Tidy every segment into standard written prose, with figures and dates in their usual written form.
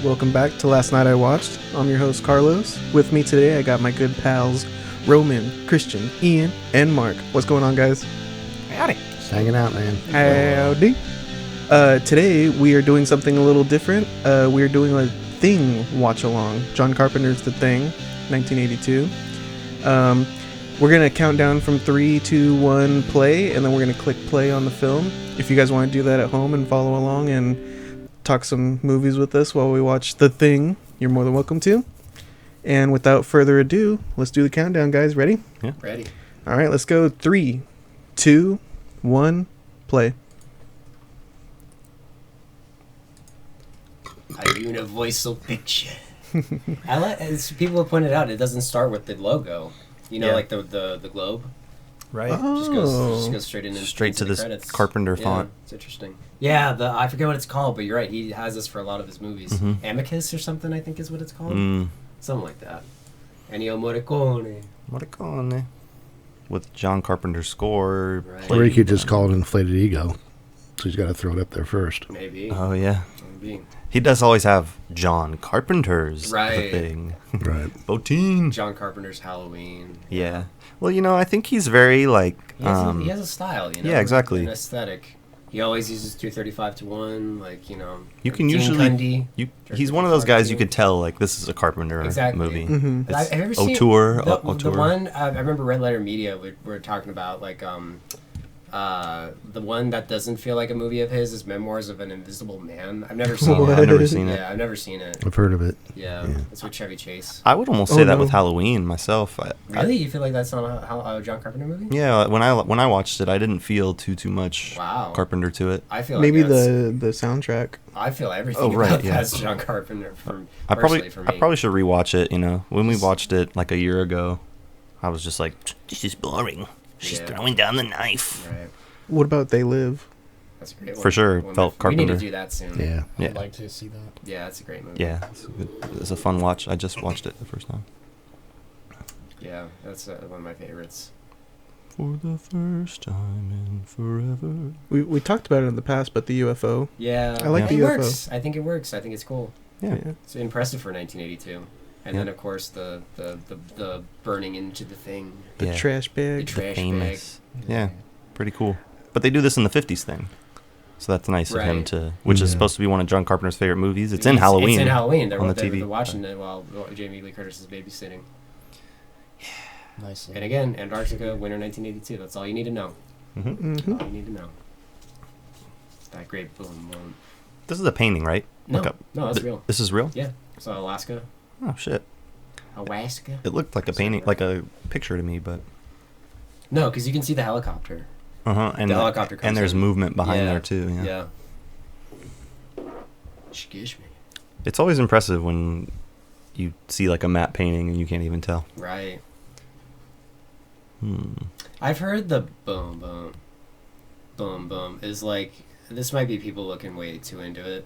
Welcome back to Last Night I Watched. I'm your host, Carlos. With me today, I got my good pals, Roman, Kristian, Ian, and Mark. What's going on, guys? Howdy. Just hanging out, man. Howdy. Today, we are doing something a little different. We are doing a Thing watch-along. John Carpenter's The Thing, 1982. We're going to count down from 3, 2, 1, play, and then we're going to click play on the film. If you guys want to do that at home and follow along and talk some movies with us while we watch The Thing, you're more than welcome to. And without further ado, let's do the countdown, guys. Ready? Yeah. Ready. All right, let's go. 3, 2, 1, play. A universal picture. I like, as people have pointed out, it doesn't start with the logo. You know, like the globe. Right. Oh. Just goes straight to the this credits. Carpenter font. It's interesting. Yeah, I forget what it's called, but you're right. He has this for a lot of his movies. Mm-hmm. Amicus or something, I think is what it's called. Something like that. Ennio Morricone. Morricone. With John Carpenter's score. Right. Or he could just call it inflated ego. So he's got to throw it up there first. Maybe. Oh, yeah. Maybe. He does always have John Carpenter's Right. The Thing. Right. 14. John Carpenter's Halloween. Yeah. Well, you know, I think he's very, like... He has a style, you know? Yeah, exactly. An aesthetic. He always uses 235 to 1, like, you know. You can Gene usually... Cundy, He's one of those guys you could tell, like, this is a Carpenter movie. Mm-hmm. It's have you ever seen Auteur. the one, I remember Red Letter Media, we were talking about, like, the one that doesn't feel like a movie of his is Memoirs of an Invisible Man. I've never seen What? it. I've never seen it. Yeah, I've never seen it. I've heard of it. Yeah, Yeah. it's with Chevy Chase. I would almost say that no. with Halloween myself. Really? You feel like that's not a John Carpenter movie? Yeah, when I watched it, I didn't feel too much Wow. Carpenter to it. I feel Maybe like that's, the soundtrack. I feel everything Oh, right, about yeah. that's John Carpenter I personally for me. probably should rewatch it. You know, when we watched it like a year ago, I was just like, this is boring. She's Yeah. throwing down the knife. Right. What about They Live? That's a great one. For sure, One of felt my- We need Carpenter. to do that soon. Yeah. Yeah. I'd like to see that. Yeah, that's a great movie. Yeah, it's a fun watch. I just watched it the first time. Yeah, that's one of my favorites. For the first time in forever. We talked about it in the past, but the UFO. Yeah, I like it the UFO. works. I think it works. I think it's cool. Yeah. It's impressive for 1982. And Yeah. then, of course, the burning into the thing. The Yeah. trash The bag. trash Famous. Yeah, pretty cool. But they do this in the 50s thing. So that's nice of him Right. to, which is Yeah. supposed to be one of John Carpenter's favorite movies. It's bag. in Halloween. It's in Halloween. on the They're TV. watching it while Jamie Lee Curtis is babysitting. Nice. And again, Antarctica, winter 1982. That's all you need to know. Hmm. Mm-hmm. All you need to know. That great boom boom. This is a painting, right? No, Look up. no, that's real. This is real? Yeah. So Alaska, Oh, shit. Alaska. It looked like a painting, like a picture to me, but... No, because you can see the helicopter. Uh-huh. And, The helicopter comes and there's in. movement behind Yeah. there, too. Yeah. Yeah. Excuse me. It's always impressive when you see, like, a matte painting and you can't even tell. Right. Hmm. I've heard the boom boom boom boom is like, this might be people looking way too into it,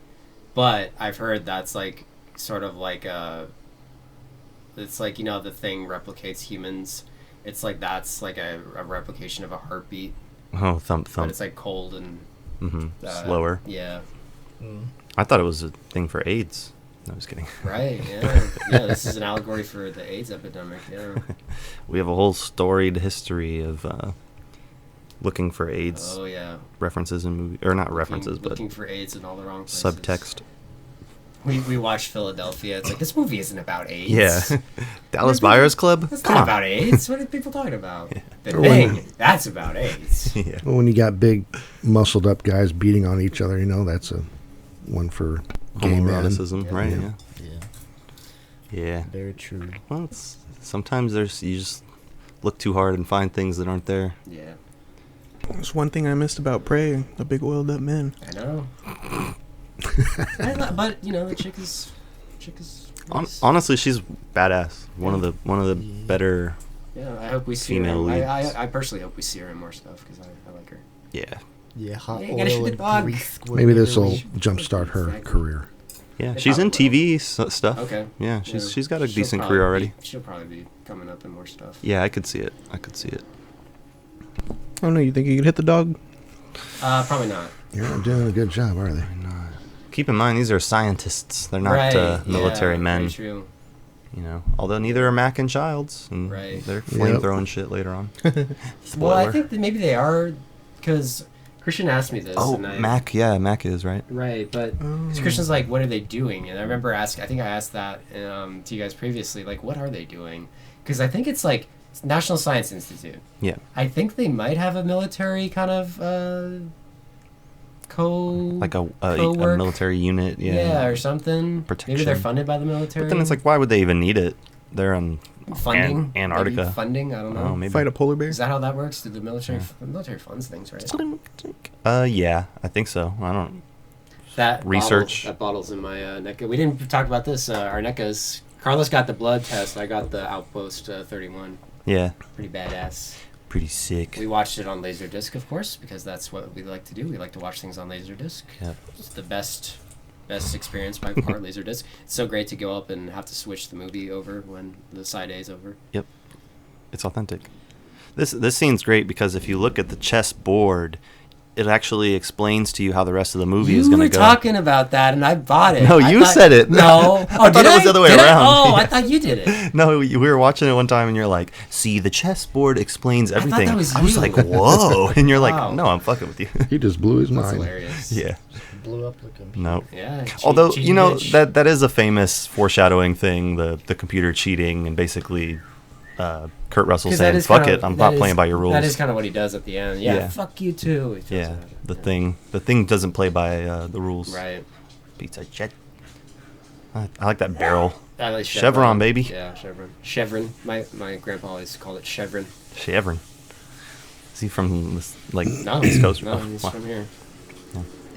but I've heard that's like sort of like it's like, you know, the thing replicates humans. It's like that's like a replication of a heartbeat, Oh, thump, but thump. it's like cold and Slower. Yeah. I thought it was a thing for AIDS. No, I was kidding. Right. Yeah. Yeah. This is an allegory for the AIDS epidemic. Yeah. We have a whole storied history of looking for AIDS Oh yeah. references in movie, or not references, but looking for AIDS in all the wrong places. subtext. We watched Philadelphia. It's like, this movie isn't about AIDS. Yeah, Dallas Buyers Club. That's Come not on. about AIDS. What are people talking about? The Or Thing. That's about AIDS. Yeah. Well, when you got big, muscled up guys beating on each other, you know, that's a one for gay men. Homoeroticism, right? Yeah. Yeah. Yeah. Yeah. Very true. Well, sometimes you just look too hard and find things that aren't there. Yeah. There's one thing I missed about Prey, the big oiled up men. I know. But you know, the chick is nice. Honestly, she's badass. One of the better. Yeah, I hope we see female her. leads. I personally hope we see her in more stuff because I like her. Yeah. Yeah, hot Yeah, you gotta shoot oil the and dog. grease. Maybe this will everywhere. jumpstart her Exactly. career. Yeah, They she's in probably TV stuff. Okay. Yeah, Yeah, she's got a she'll decent probably career already. She'll probably be coming up in more stuff. Yeah, I could see it. I Oh no, you think you could hit the dog? Probably not. You're not doing a good job, are they? keep in mind these are scientists. They're not Right, military yeah, men. very true. You know, although neither are Mac and Childs, and Right. they're flamethrowing shit later on. Well, I Spoiler. think that maybe they are, because Christian asked me this. Oh, and I, Mac is right. Right, but 'cause Christian's like, what are they doing? And I remember asking, I think I asked that to you guys previously, like, what are they doing? Because I think it's like National Science Institute. Yeah. I think they might have a military kind of Like a co-work. military unit. Yeah, or something. Protection. Maybe they're funded by the military. But then it's like, why would they even need it? They're in funding. Antarctica. Maybe funding. I don't know. Oh, maybe. Fight a polar bear. Is that how that works? Do the military? The military funds things, right? Yeah, I think so. I don't. That Research. Bottle, that bottle's in my NECA. We didn't talk about this. Our NECAs. Carlos got the blood test. I got the Outpost 31. Yeah, Pretty badass. pretty sick. We watched it on Laserdisc, of course, because that's what we like to do. We like to watch things on Laserdisc. Yep. It's the best experience by far, Laserdisc. It's so great to go up and have to switch the movie over when the side A is over. Yep, it's authentic. This scene's great because if you look at the chessboard, it actually explains to you how the rest of the movie is going to go. You were talking about that, and I bought it. No, I you thought- said it. No. I thought it was the other way Did I? around. Oh, I Yeah. thought you did it. No, we were watching it one time, and you're like, "See, the chessboard explains thought everything." that was I was you. like, "Whoa!" And you're Wow. like, "No, I'm fucking with you." He just blew his That's mind. hilarious. Yeah. Blew up the computer. No. Yeah. Although cheat you know bitch. that is a famous foreshadowing thing, the computer cheating and basically Kurt Russell 'Cause that saying, is "Fuck kinda- it, I'm that not is- playing by your rules." That is kind of what he does at the end. Yeah. Yeah. Fuck you too. He throws Yeah, it at it. the thing doesn't play by the rules. Right. Pizza jet. I like that barrel. I like Chevron, baby. Yeah, Chevron. Chevron. My grandpa always called it Chevron. Chevron. Is he from this, like No, East Coast? No, Oh, he's wow. from here.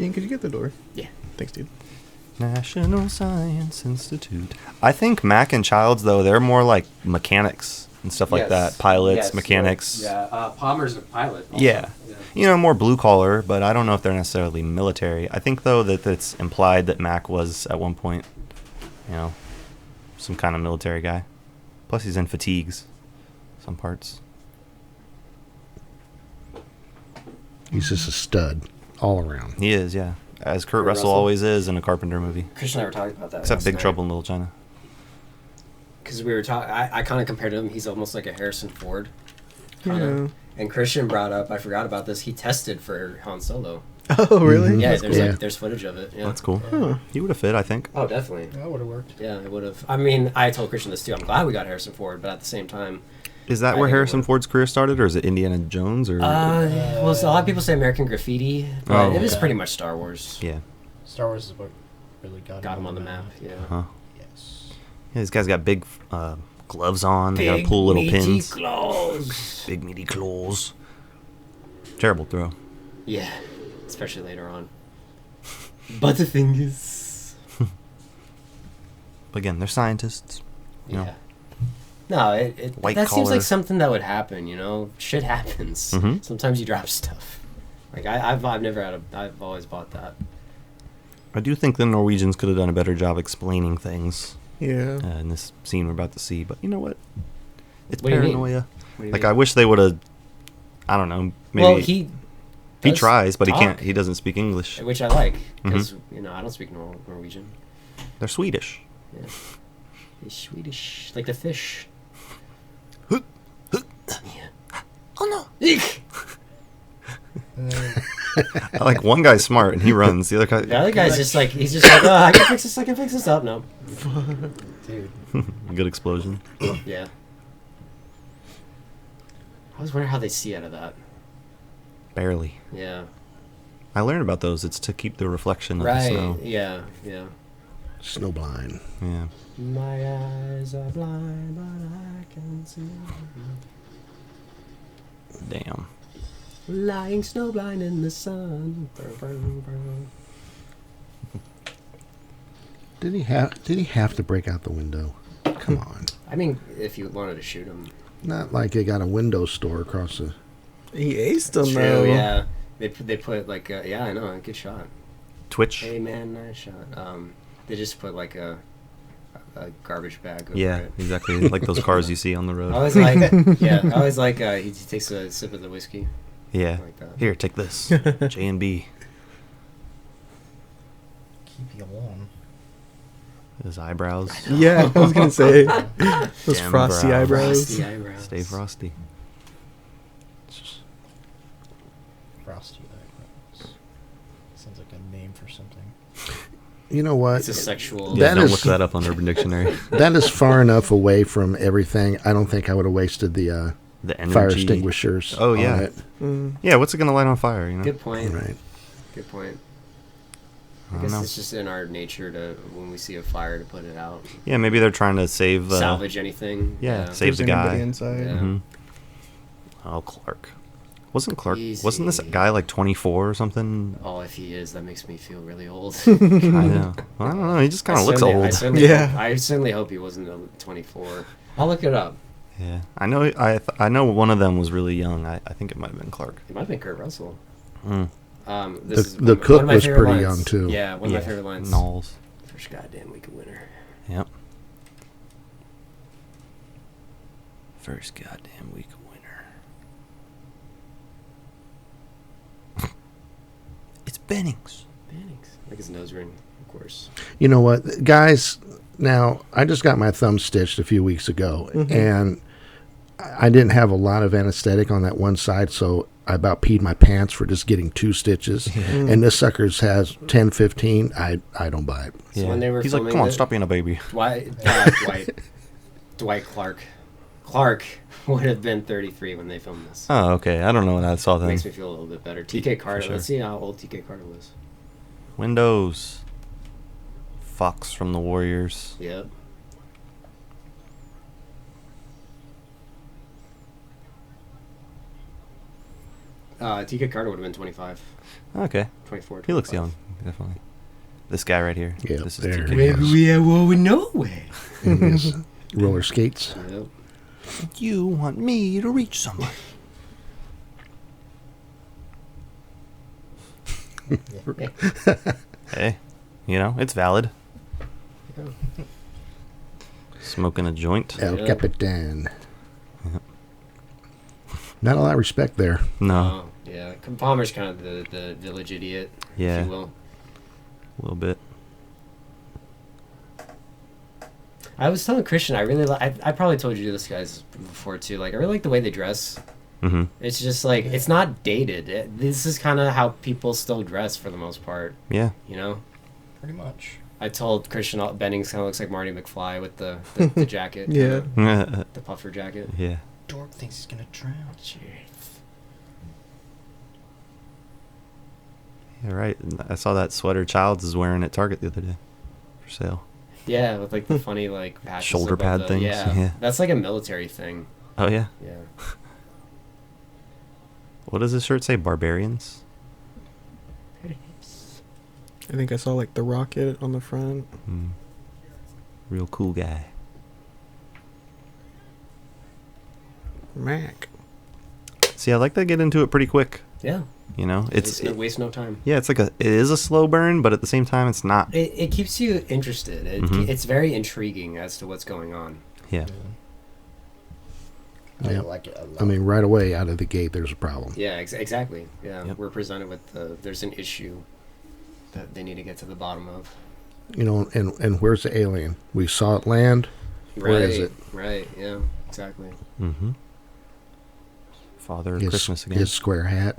Ian, could you get the door? Yeah. Thanks, dude. National Science Institute. I think Mac and Childs though they're more like mechanics and stuff like that. Pilots, mechanics. Yeah. Palmer's a pilot. also. Yeah. You know, more blue collar, but I don't know if they're necessarily military. I think though that it's implied that Mac was at one point, you know, some kind of military guy. Plus he's in fatigues, some parts. He's just a stud all around. He is, yeah, as Kurt Kurt Russell Russell? always is in a Carpenter movie. Christian and I were talking about that. Except Big Trouble in Little China. Because we were talking, I kind of compared him. He's almost like a Harrison Ford. Kinda. Yeah. And Christian brought up, I forgot about this. He tested for Han Solo. Oh, really? Mhm. Yeah, That's there's cool. there's footage of it. Yeah. That's cool. Huh. He would have fit, I think. Oh, definitely. That would have worked. Yeah, it would have. I mean, I told Christian this too. I'm glad we got Harrison Ford, but at the same time, Is that I where think it Harrison would've- Ford's career started, or is it Indiana Jones? Or well, so a lot of people say American Graffiti, but Oh, it is okay. pretty much Star Wars. yeah, Star Wars is what really got Him on the map. Yeah. huh? Yes. Yeah, these guys got big gloves on. They gotta pull little meaty pins. claws. Big meaty claws. Terrible throw. Yeah, especially later on. Butterfingers. But again, they're scientists. You know. Yeah. No, White that seems collar. like something that would happen. You know, shit happens. Mhm. Sometimes you drop stuff. Like I've never had I've always bought that. I do think the Norwegians could have done a better job explaining things Yeah. in this scene we're about to see. But you know what? It's What do you mean? paranoia. What do you Like mean? I wish they would have. I don't know. Maybe well, he he does tries, but he can't. talk, He doesn't speak English. which I like Mm-hmm. because you know I don't speak Norwegian. They're Swedish. Yeah. He's Swedish, like the fish. Yeah. Oh no! Eek! Like one guy's smart and he runs. The other guy, The other guy's just like he's just like, oh, I can fix this. I can fix this up. No. Dude. good explosion. Yeah. I was wondering how they see out of that. Barely. Yeah. I learned about those. It's to keep the reflection of the Right. snow. Yeah. Yeah. Snowblind. Yeah. My eyes are blind, but I can see. Damn. Lying snowblind in the sun. Did he have to break out the window? Come on. I mean, if you wanted to shoot him. Not like they got a window store across the. He aced him, True, though. yeah. They put like, yeah, I know, a good shot. Twitch. Hey man, nice shot. They just put like a garbage bag over Yeah, it. exactly. Like those cars you see on the road. I was like, yeah, I was like, he takes a sip of the whiskey. Yeah. Like that. Here, take this. J and B. Keep you alone. His eyebrows. Yeah, I was gonna say those Damn frosty brows. eyebrows. Frosty eyebrows. Stay frosty. Frosty eyebrows. Sounds like a name for something. You know what? It's a sexual. Yeah, That don't is- look that up on Urban Dictionary. That is far enough away from everything. I don't think I would have wasted the The energy. fire extinguishers. Oh, on yeah. it. Yeah, what's it gonna light on fire? You know. Good point. Right. Good point. I I don't guess know. it's just in our nature to, when we see a fire, to put it out. Yeah, maybe they're trying to save. Salvage anything. yeah, If save there's the anybody guy. inside. Yeah. hmm Oh, Clark. Wasn't Clark? Wasn't this Easy. guy like 24 or something? Oh, if he is, that makes me feel really old. I know. Well, I don't know. He just kind of looks old. Yeah. I certainly hope he wasn't 24. I'll look it up. Yeah, I know. I know one of them was really young. I think it might have been Clark. It might have been Kurt Russell. Mm. This is The one cook of my was favorite pretty lines. young, too. Yeah, one of my favorite lines. Knowles. First goddamn week of winter. Yep. First goddamn week of winter. It's Bennings. Bannings. Like his nose ring, of course. You know what, guys? Now, I just got my thumb stitched a few weeks ago, and I didn't have a lot of anesthetic on that one side, so I about peed my pants for just getting 2 stitches. And this sucker's has 10, 15. I don't buy it. So when they were He's like, filming come on, the- stop being a baby. Dwight Clark. Clark would have been 33 when they filmed this. Oh, okay. I don't know what I saw then. Makes me feel a little bit better. TK Carter. sure. Let's see how old TK Carter was. Windows. Fox from the Warriors. Yep. TK Carter would have been 25. Okay. 24. He looks 25. young, definitely. This guy right here. Yeah, This is there TK. he is. no way. And his roller skates. Yep. You want me to reach somebody. Hey, you know, it's valid. Smoking a joint. El Yeah. Capitan. Not a lot of respect there. No, Oh, yeah. Palmer's kind of the village idiot, Yeah. if you will. a little bit. I was telling Christian, I really I probably told you this guys before too. Like, I really like the way they dress. Mm-hmm. It's just like, it's not dated. This is kind of how people still dress for the most part, Yeah. you know? Pretty much. I told Christian Bennings kind of looks like Marty McFly with the jacket. Yeah. The puffer jacket. Yeah. Dork thinks he's gonna drown. Jeez. Yeah, right. I saw that sweater Childs is wearing at Target the other day for sale. Yeah, with like the funny like patches Shoulder above pad the- things, Yeah. yeah. That's like a military thing. Oh, yeah. Yeah. What does this shirt say? Barbarians? I think I saw like the rocket on the front. Mm. Real cool guy. Mac. See, I like to get into it pretty quick. Yeah. You know, Waste no time. yeah, it's like it is a slow burn, but at the same time, it's not. It keeps you interested. Mhm. It's very intriguing as to what's going on. Yeah. I Yeah. like it a lot. I mean, right away out of the gate, there's a problem. Yeah, exactly. Yeah, Yep. we're presented with there's an issue that they need to get to the bottom of. You know, and where's the alien? We saw it land. Where is it? Right. Yeah. Exactly. Mm-hmm. Father of His, Christmas again. his square hat.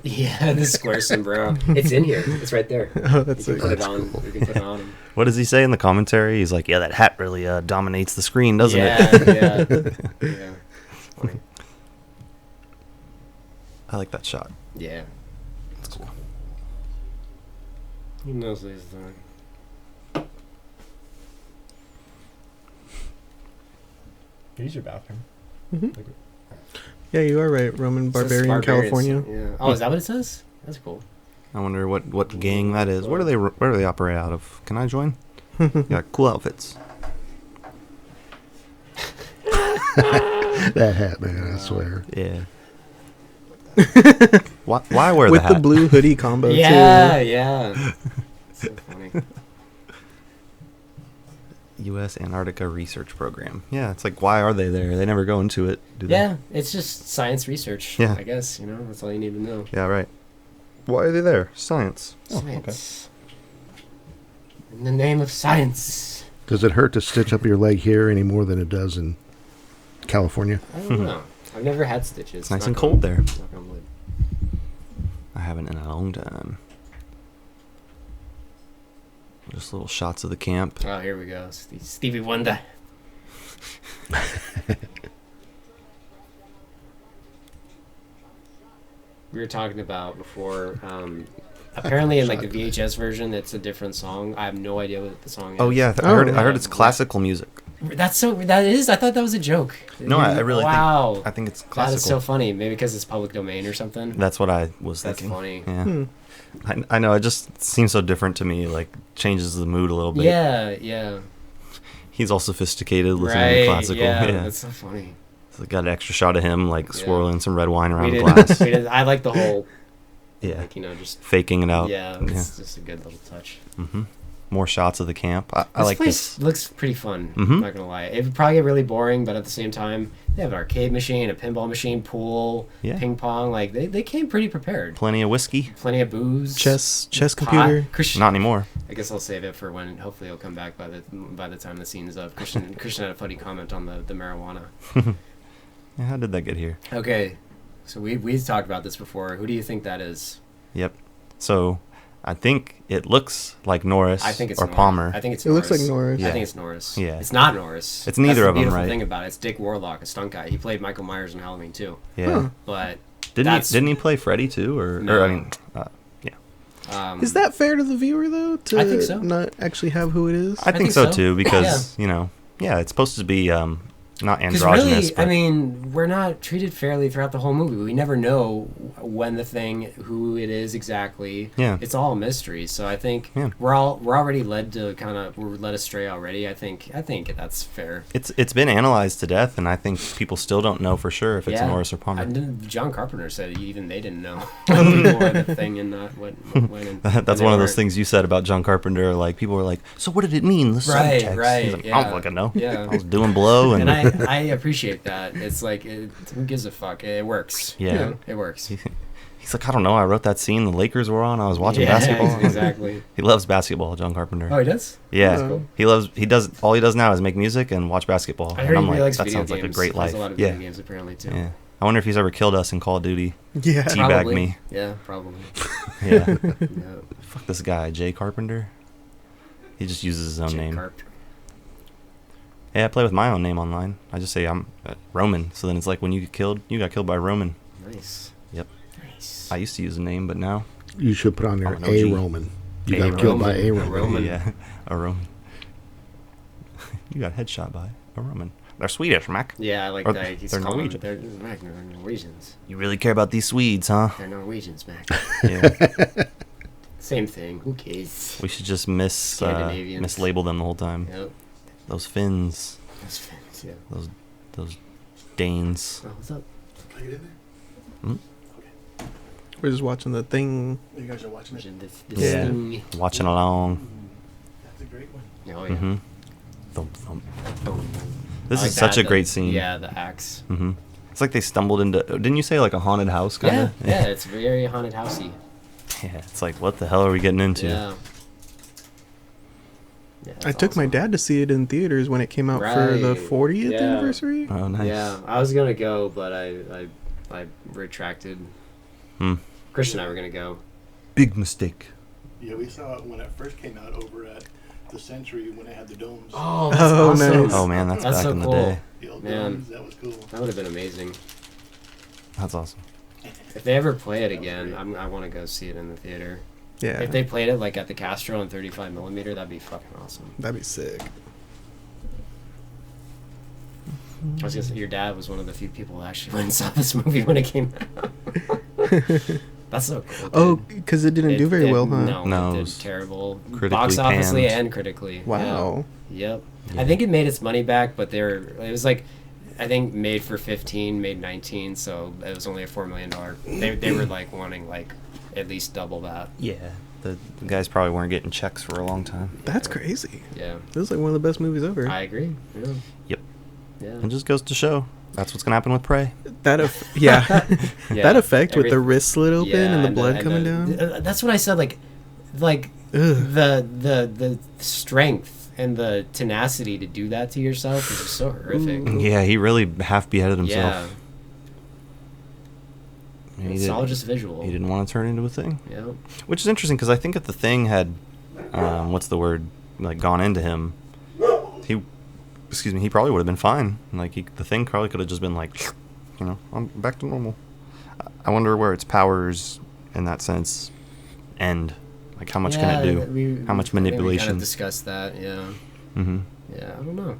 Yeah, the square sombrero. It's in here. It's right there. Oh, that's You it. can put it That's on. cool. You can put it on him. What does he say in the commentary? He's like, yeah, that hat really dominates the screen, doesn't Yeah. it? Yeah. Yeah. Funny. I like that shot. Yeah. That's cool. He knows what he's doing. Use your bathroom. Mhm. Yeah, you are right. Roman It says Barbarian, barbarians. California. Yeah. Oh, is that what it says? That's cool. I wonder what gang that is. Where do they operate out of? Can I join? Got cool outfits. That hat, man, I swear. Yeah. Why wear With the hat? the blue hoodie combo Yeah, too. yeah. So funny. U.S. Antarctica Research Program. Yeah, it's like, why are they there? They never go into it, do they? Yeah, it's just science research. Yeah. I guess, you know, that's all you need to know. Yeah, right. Why are they there? Science. Science. In the name of science. Does it hurt to stitch up your leg here any more than it does in California? I don't know. I've never had stitches. It's nice Knock and on- cold there. knock on wood. I haven't in a long time. Just little shots of the camp. Oh, here we go. Stevie Wonder. We were talking about before. Apparently, in like the VHS version, it's a different song. I have no idea what the song is. Oh yeah, I heard it's classical music. That's so. That is. I thought that was a joke. No, I really wow. I think it's That classical. is so funny. Maybe because it's public domain or something. That's what I was That's thinking. funny. Yeah. I know, it just seems so different to me, like changes the mood a little bit. Yeah. He's all sophisticated listening Right. to classical. Yeah, that's so funny. So got an extra shot of him like Yeah. swirling some red wine around We a did, glass. we did. I like the whole. Yeah. Like, just. Faking it out. Yeah, it's just a good little touch. Mm-hmm. More shots of the camp. I This like place this. looks pretty fun. Mhm. I'm not gonna lie. It would probably get really boring, but at the same time, they have an arcade machine, a pinball machine, pool, Yeah. ping pong. Like they came pretty prepared. Plenty of whiskey. Plenty of booze, Chess pot. computer. Christian, Not anymore. I guess I'll save it for when hopefully he'll come back by the time the scene's up. Christian had a funny comment on the marijuana. Yeah, how did that get here? Okay, so we talked about this before. Who do you think that is? Yep. So I think it looks like Norris I think it's or Norris. Palmer. I think it's It looks Norris. like Norris. I Yeah. think it's Norris. Yeah. It's not Norris. It's neither That's the of 'em, beautiful right? thing about it. It's Dick Warlock, a stunt guy. He played Michael Myers in Halloween too. Yeah. Huh. But Didn't he play Freddy too? No. I mean, yeah. Is that fair to the viewer though? To I think so. not actually have who it is. I think think so so. too because it's supposed to be not Because androgynous. really, but I mean, we're not treated fairly throughout the whole movie. We never know when who it is exactly. Yeah. It's all a mystery. So I think Yeah. we're already led astray already. I think that's fair. it's been analyzed to death, and I think people still don't know for sure if it's Yeah. Norris or Palmer. John Carpenter said even they didn't know when people were the thing and not when. That's one of those things you said about John Carpenter. Like people were like, "So what did it mean?" The Right, subtext. right, He's like, I yeah. don't fucking know. Yeah. I was doing blow, and, And I appreciate that. It's like, who gives a fuck? It works. Yeah. You know, it works. he's like, I don't know. I wrote that scene the Lakers were on. I was watching Yeah, basketball. exactly. He loves basketball, John Carpenter. Oh, he does? Yeah, That's cool. he does. All he does now is make music and watch basketball. I and heard I'm he like, likes that video sounds games. like a great Plays life. a lot of yeah, video games apparently too. yeah. I wonder if he's ever killed us in Call of Duty. Yeah. Teabag Probably. me. Yeah, probably. Yeah. Yeah. Fuck this guy, Jay Carpenter. He just uses his own Jake name. Carp. Yeah, I play with my own name online. I just say I'm Roman. So then it's like when you get killed, you got killed by Roman. Nice. Yep. Nice. I used to use a name, but now You should put on there Oh, no, A G. Roman. You A got killed by A Roman. Roman. Roman. yeah, a Roman. You got headshot by a Roman. They're Swedish, Mac. Yeah, I like Or that. He's they're calling Norwegian. They're Norwegians. You really care about these Swedes, huh? They're Norwegians, Mac. Yeah. Same thing. Who cares? We should just Scandinavians. mislabel them the whole time. Yep. Those Finns, That's fans, yeah. those Danes. Oh, what's up? We're just watching the thing. You guys are watching it. This Yeah. thing. Watching along. That's a great one. Oh, yeah. Mm-hmm. Thump, thump. Boom. This I like is such that, a great scene. Yeah, the axe. Mm-hmm. It's like they stumbled into. Didn't you say like a haunted house? Yeah, Kinda? yeah, it's very haunted housey. Yeah, it's like what the hell are we getting into? Yeah. I that's took my awesome. dad to see it in theaters when it came out for the Right. 40th Yeah. anniversary. Oh, nice. Yeah, I was gonna go, but I retracted. Hmm. Christian and I were gonna go. Big mistake. Yeah, we saw it when it first came out over at the Century when it had the domes. Oh, that's Oh, awesome. nice. Oh man, that's back so in the cool. day. The old Man. domes, that was cool. That would have been amazing. That's awesome. If they ever play it again, I want to go see it in the theater. Yeah, If they played it like at the Castro on 35 millimeter, that'd be fucking awesome. that'd be sick. I was gonna say your dad was one of the few people that actually went and saw this movie when it came out. That's so cool. Oh, dude. because it didn't do very well, huh? No, No, it it did was terrible. critically Box officely panned. and critically. Wow. Yeah. Yep. Yeah. I think it made its money back, but it was like, I think made for 15, made 19, so it was only a $4 million. They were like wanting like at least double that. Yeah. The guys probably weren't getting checks for a long time. That's crazy. Yeah. This is like one of the best movies ever. I agree. Yeah. Yep. Yeah. It just goes to show that's what's gonna happen with Prey. That yeah, Yeah, that effect with the every- wrist slit open and the blood and coming down. That's what I said. Like, like Ugh. the strength and the tenacity to do that to yourself is just so horrific. Ooh. Yeah, he really half beheaded himself. Yeah, He it's all just visual. He didn't want to turn into a thing. Yeah. Which is interesting because I think if the thing had, what's the word, like gone into him, he probably would have been fine. Like the thing probably could have just been like, I'm back to normal. I wonder where its powers, in that sense, end. Like how much can it do? How much manipulation? We kind of discussed that. Yeah. Mm-hmm. Yeah. I don't know.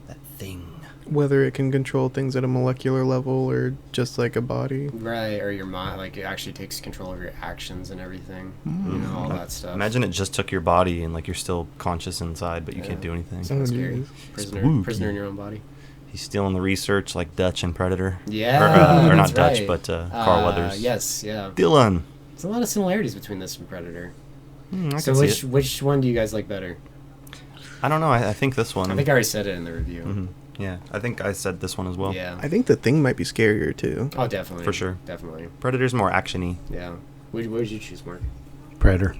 That thing. Whether it can control things at a molecular level or just like a body. Right, or your mind, like it actually takes control of your actions and everything. All that stuff. Imagine it just took your body and like you're still conscious inside, but you can't do anything. Sounds Oh, scary. geez. Prisoner in your own body. He's stealing the research like Dutch and Predator. Yeah, or not that's Dutch, right. but Carl Weathers. Yes, yeah. Dylan. There's a lot of similarities between this and Predator. I So can see it. which one do you guys like better? I don't know. I think this one. I think I already said it in the review. Mhm. Yeah, I think I said this one as well. Yeah. I think the thing might be scarier too. Oh, definitely. For sure. Definitely. Predator's more actiony. Yeah. What would you choose, Mark? Predator.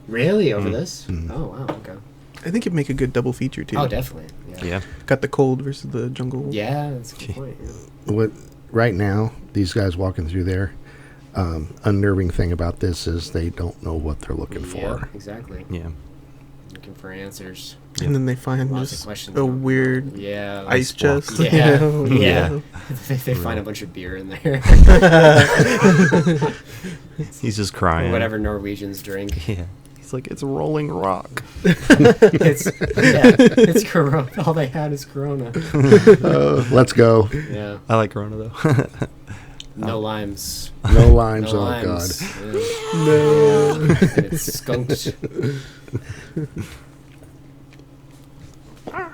Really? Over Mm. this? Mm. Oh, wow. Okay. I think it'd make a good double feature too. Oh, definitely. Yeah. Yeah. Got the cold versus the jungle. Yeah, that's a good point. Yeah. What right now, these guys walking through there, unnerving thing about this is they don't know what they're looking Yeah, for. exactly. Yeah. Looking for answers. And then they find Lots of just questions. a weird Yeah. ice block. chest. Yeah. you know? Yeah. they find a bunch of beer in there. He's just crying. Or whatever Norwegians drink. Yeah. He's like, it's rolling rock. It's Corona. All they had is Corona. Let's go. Yeah. I like Corona though. No limes. No limes. No Oh limes. God. Yeah. No. And it's skunked. I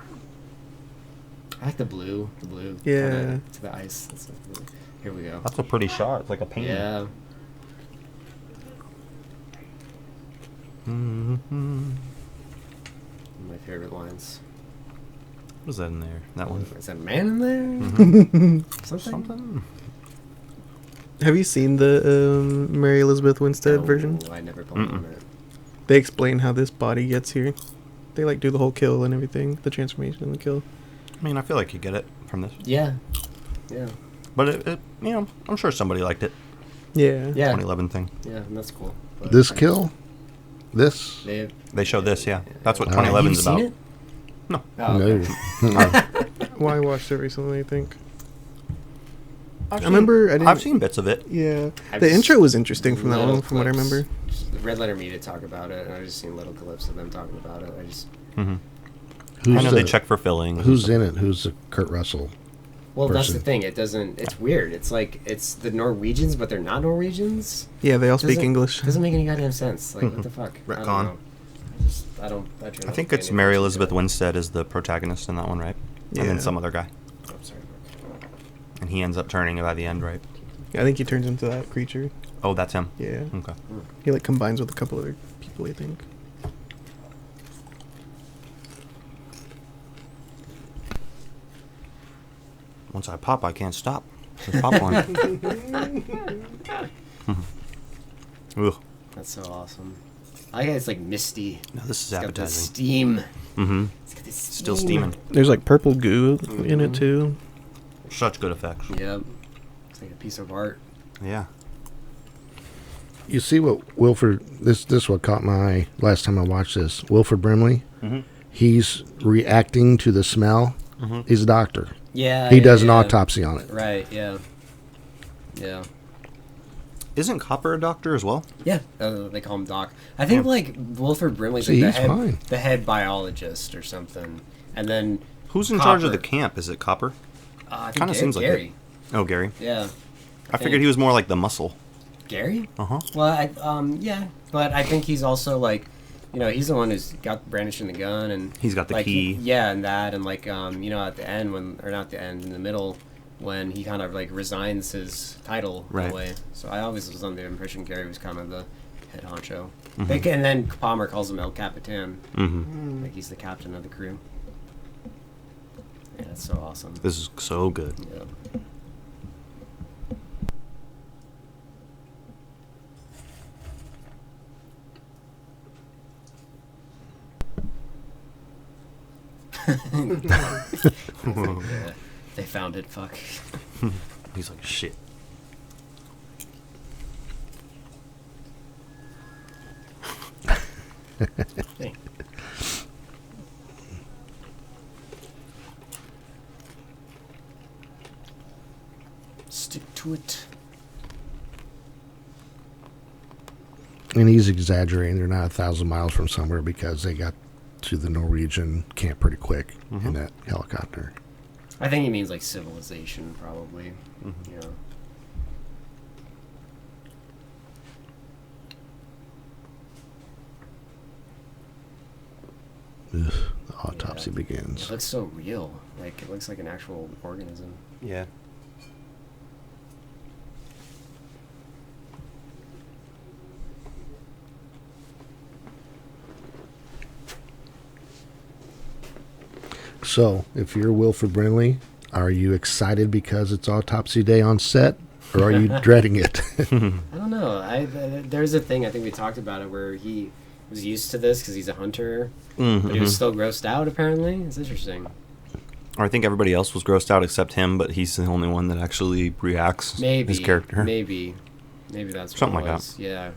like the blue. The blue. Yeah. kinda to the ice. Here we go. That's a pretty shot. It's like a painting. Yeah. Mm-hmm. My favorite lines. What is that in there? That one. Is that a man in there? Mm-hmm. Something? Have you seen the Mary Elizabeth Winstead No, version? I never played on Mm-mm. it. They explain how this body gets here. They like do the whole kill and everything, the transformation and the kill. I mean, I feel like you get it from this. Yeah. Yeah. But it I'm sure somebody liked it. Yeah. Yeah. 2011 thing. Yeah, and that's cool. But This kill. This. They showed this, yeah. That's what Wow. 2011's You've seen about. it? No. Oh, No. okay. Well, I watched it recently, I think. I've I remember I didn't. I've seen bits of it. Yeah. I've The s- intro was interesting from that little one, from what I clips. remember. Just Red Letter Media talk about it, and I've just seen little clips of them talking about it. I just Mm-hmm. Who's I know the, they check for filling. Who's in it? Who's the Kurt Russell? Well, that's the person. thing. It doesn't. It's weird. It's like it's the Norwegians, but they're not Norwegians. Yeah, they all speak Doesn't- English. Doesn't make any goddamn sense. Like what the fuck? I don't Retcon. know. I don't. I try I not think to pay it's any Mary attention to Elizabeth it. Winstead is the protagonist in that one, right? And Yeah. then some other guy. Oh, sorry. And he ends up turning by the end, right? Yeah, I think he turns into that creature. Oh, that's him. Yeah. Okay. He like combines with a couple other people, I think. Once I pop, I can't stop. There's popcorn. Ugh. That's so awesome. I like how it's like misty. No, this is It's got the appetizing. steam. Mm-hmm. It's got this Still steam. steaming. There's like purple goo in it Mhm. too. Such good effects. Yep. It's like a piece of art. Yeah. You see what Wilford? This what caught my eye last time I watched this. Wilford Brimley. Mm-hmm. He's reacting to the smell. Mm-hmm. He's a doctor. Yeah. He yeah, does an yeah. autopsy on it. Right. Yeah. Yeah. Isn't Copper a doctor as well? Yeah. They call him Doc. I think Yeah. like Wilford Brimley's See, like he's fine. the head biologist or something, and then Who's in charge of the Copper. camp? Is it Copper? I think Kinda seems like Gary. it. Oh, Gary. Yeah. I figured he was more like the muscle. Gary. Uh-huh. Well, yeah, but I think he's also like, he's the one who's got brandishing the gun and He's got the like, key. Yeah, and that, and like, at the end or not the end, in the middle, when he kind of like resigns his title in Right. a way. So I always was under the impression Gary was kind of the head honcho. Mhm. Like, and then Palmer calls him El Capitan, Mm-hmm. like he's the captain of the crew. Yeah, that's so awesome. This is so good. Yeah. Yeah, they found it. Fuck. He's like, shit. Hey. Stick to it. And he's exaggerating. They're not 1,000 miles from somewhere because they got to the Norwegian camp pretty quick in that helicopter. I think he means like civilization, probably. Mm-hmm. You know. Ugh, the autopsy It begins. looks so real. Like it looks like an actual organism. Yeah. So, if you're Wilford Brimley, are you excited because it's autopsy day on set, or are you dreading it? I don't know. There's a thing I think we talked about it where he was used to this because he's a hunter, but he was still grossed out. Apparently, it's interesting. Or I think everybody else was grossed out except him, but he's the only one that actually reacts. Maybe his character. Maybe that's what Something it like was. Yeah.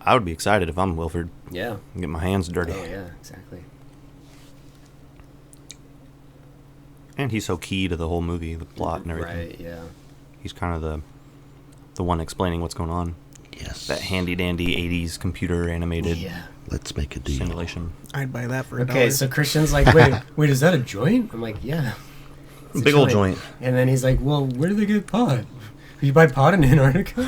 I would be excited if I'm Wilford. Yeah. Get my hands dirty. Oh yeah. Exactly. And he's so key to the whole movie, the plot and everything. Right. Yeah. He's kind of the one explaining what's going on. Yes. That handy dandy 80s computer animated Yeah. Let's make a deal. simulation. I'd buy that for $1. Okay, so Christian's like, wait, is that a joint? I'm like, yeah. It's a Big old joint. And then he's like, well, where do they get pot? You buy pot in Antarctica?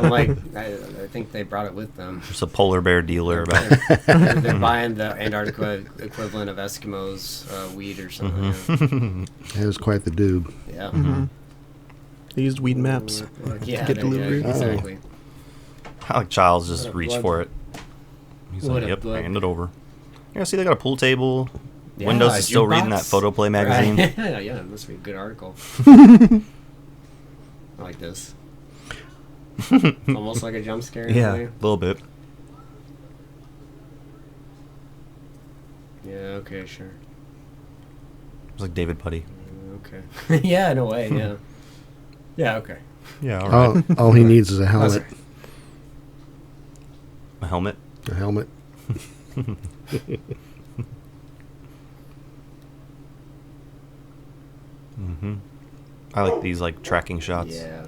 I'm like, I think they brought it with them. There's a polar bear dealer about They're buying the Antarctica equivalent of Eskimos weed or something. That was quite the dude. Yeah. They used weed maps. Yeah, get delivery. exactly. I like Childs just What a reached blood. for it. He's What like, a yep, blood. hand it over. Yeah, see, they got a pool table. Yeah, Windows a is still reading that jukebox. photoplay magazine. Right. Yeah, it must be a good article. I like this. Almost like a jump scare. in a Yeah, way. a little bit. Yeah, okay, sure. It's like David Putty. Okay. Yeah, in a way, yeah. Yeah, okay. Yeah, all right. All he needs is a helmet. A helmet. A helmet. I like these like tracking shots. Yeah.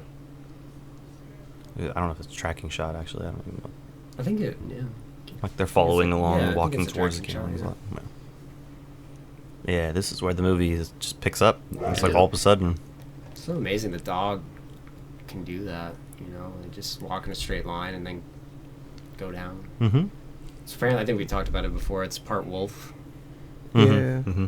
I don't know if it's a tracking shot actually. I don't even know. I think it, yeah. Like they're following along, yeah, I think walking it's a towards the tracking camera. shot, Yeah, this is where the movie just picks up. It's like all of a sudden. It's so amazing the dog can do that, you know, and just walk in a straight line and then go down. Mm-hmm. It's apparently, I think we talked about it before, it's part wolf. Yeah. Mm-hmm.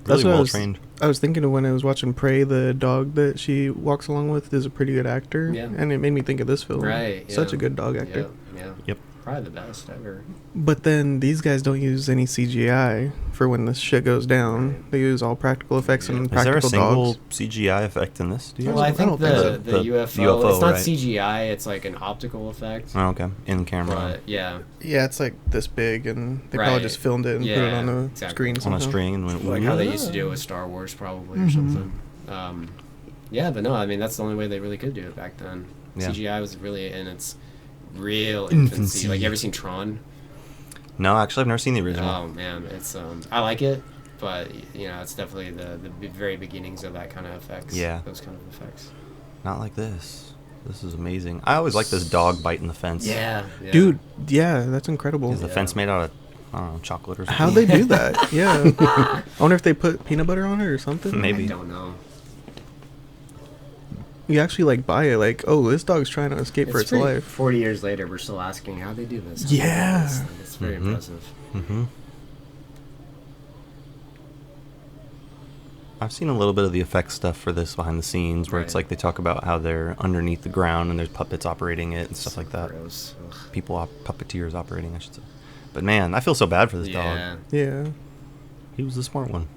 That's Really what well trained. I was thinking of when I was watching Prey. The dog that she walks along with is a pretty good actor. Yeah. And it made me think of this film. Right, Such yeah. a good dog actor. Yeah. Yep. Probably the best ever. But then these guys don't use any CGI for when this shit goes down. They use all practical effects and Is there a practical single dogs. CGI effect in this? Do you Well, I guys think don't think so. the The UFO, UFO, it's not right? CGI, it's like an optical effect. Oh, okay. In camera. But yeah, Yeah, it's like this big, and they Right. probably just filmed it and put it Yeah, on the exactly. screen On somehow. a string and went, like how they used to do it with Star Wars probably or something. Yeah, but no, I mean that's the only way they really could do it back then. Yeah. CGI was really in its real infancy. Infancy. Like you ever seen Tron? No, actually, I've never seen the original. Oh man, it's I like it, but you know it's definitely the very beginnings of that kind of effects. Yeah. Those kind of effects. Not like this. This is amazing. I always like this dog biting the fence. Yeah. Dude, yeah, that's incredible. Is the Yeah. fence made out of, I don't know, chocolate or something? How'd they do that? Yeah. I wonder if they put peanut butter on it or something. Maybe. I don't know. You actually like buy it, like, oh, this dog's trying to escape for its pretty- life. 40 years later, we're still asking how they do this. How Yeah. they do this. Like, it's very Mhm. impressive. Mm-hmm. I've seen a little bit of the effects stuff for this behind the scenes, where it's Right. like they talk about how they're underneath the ground and there's puppets operating it and stuff like that. Gross. Ugh. Puppeteers operating, I should say. But man, I feel so bad for this dog. Yeah. Yeah. He was the smart one.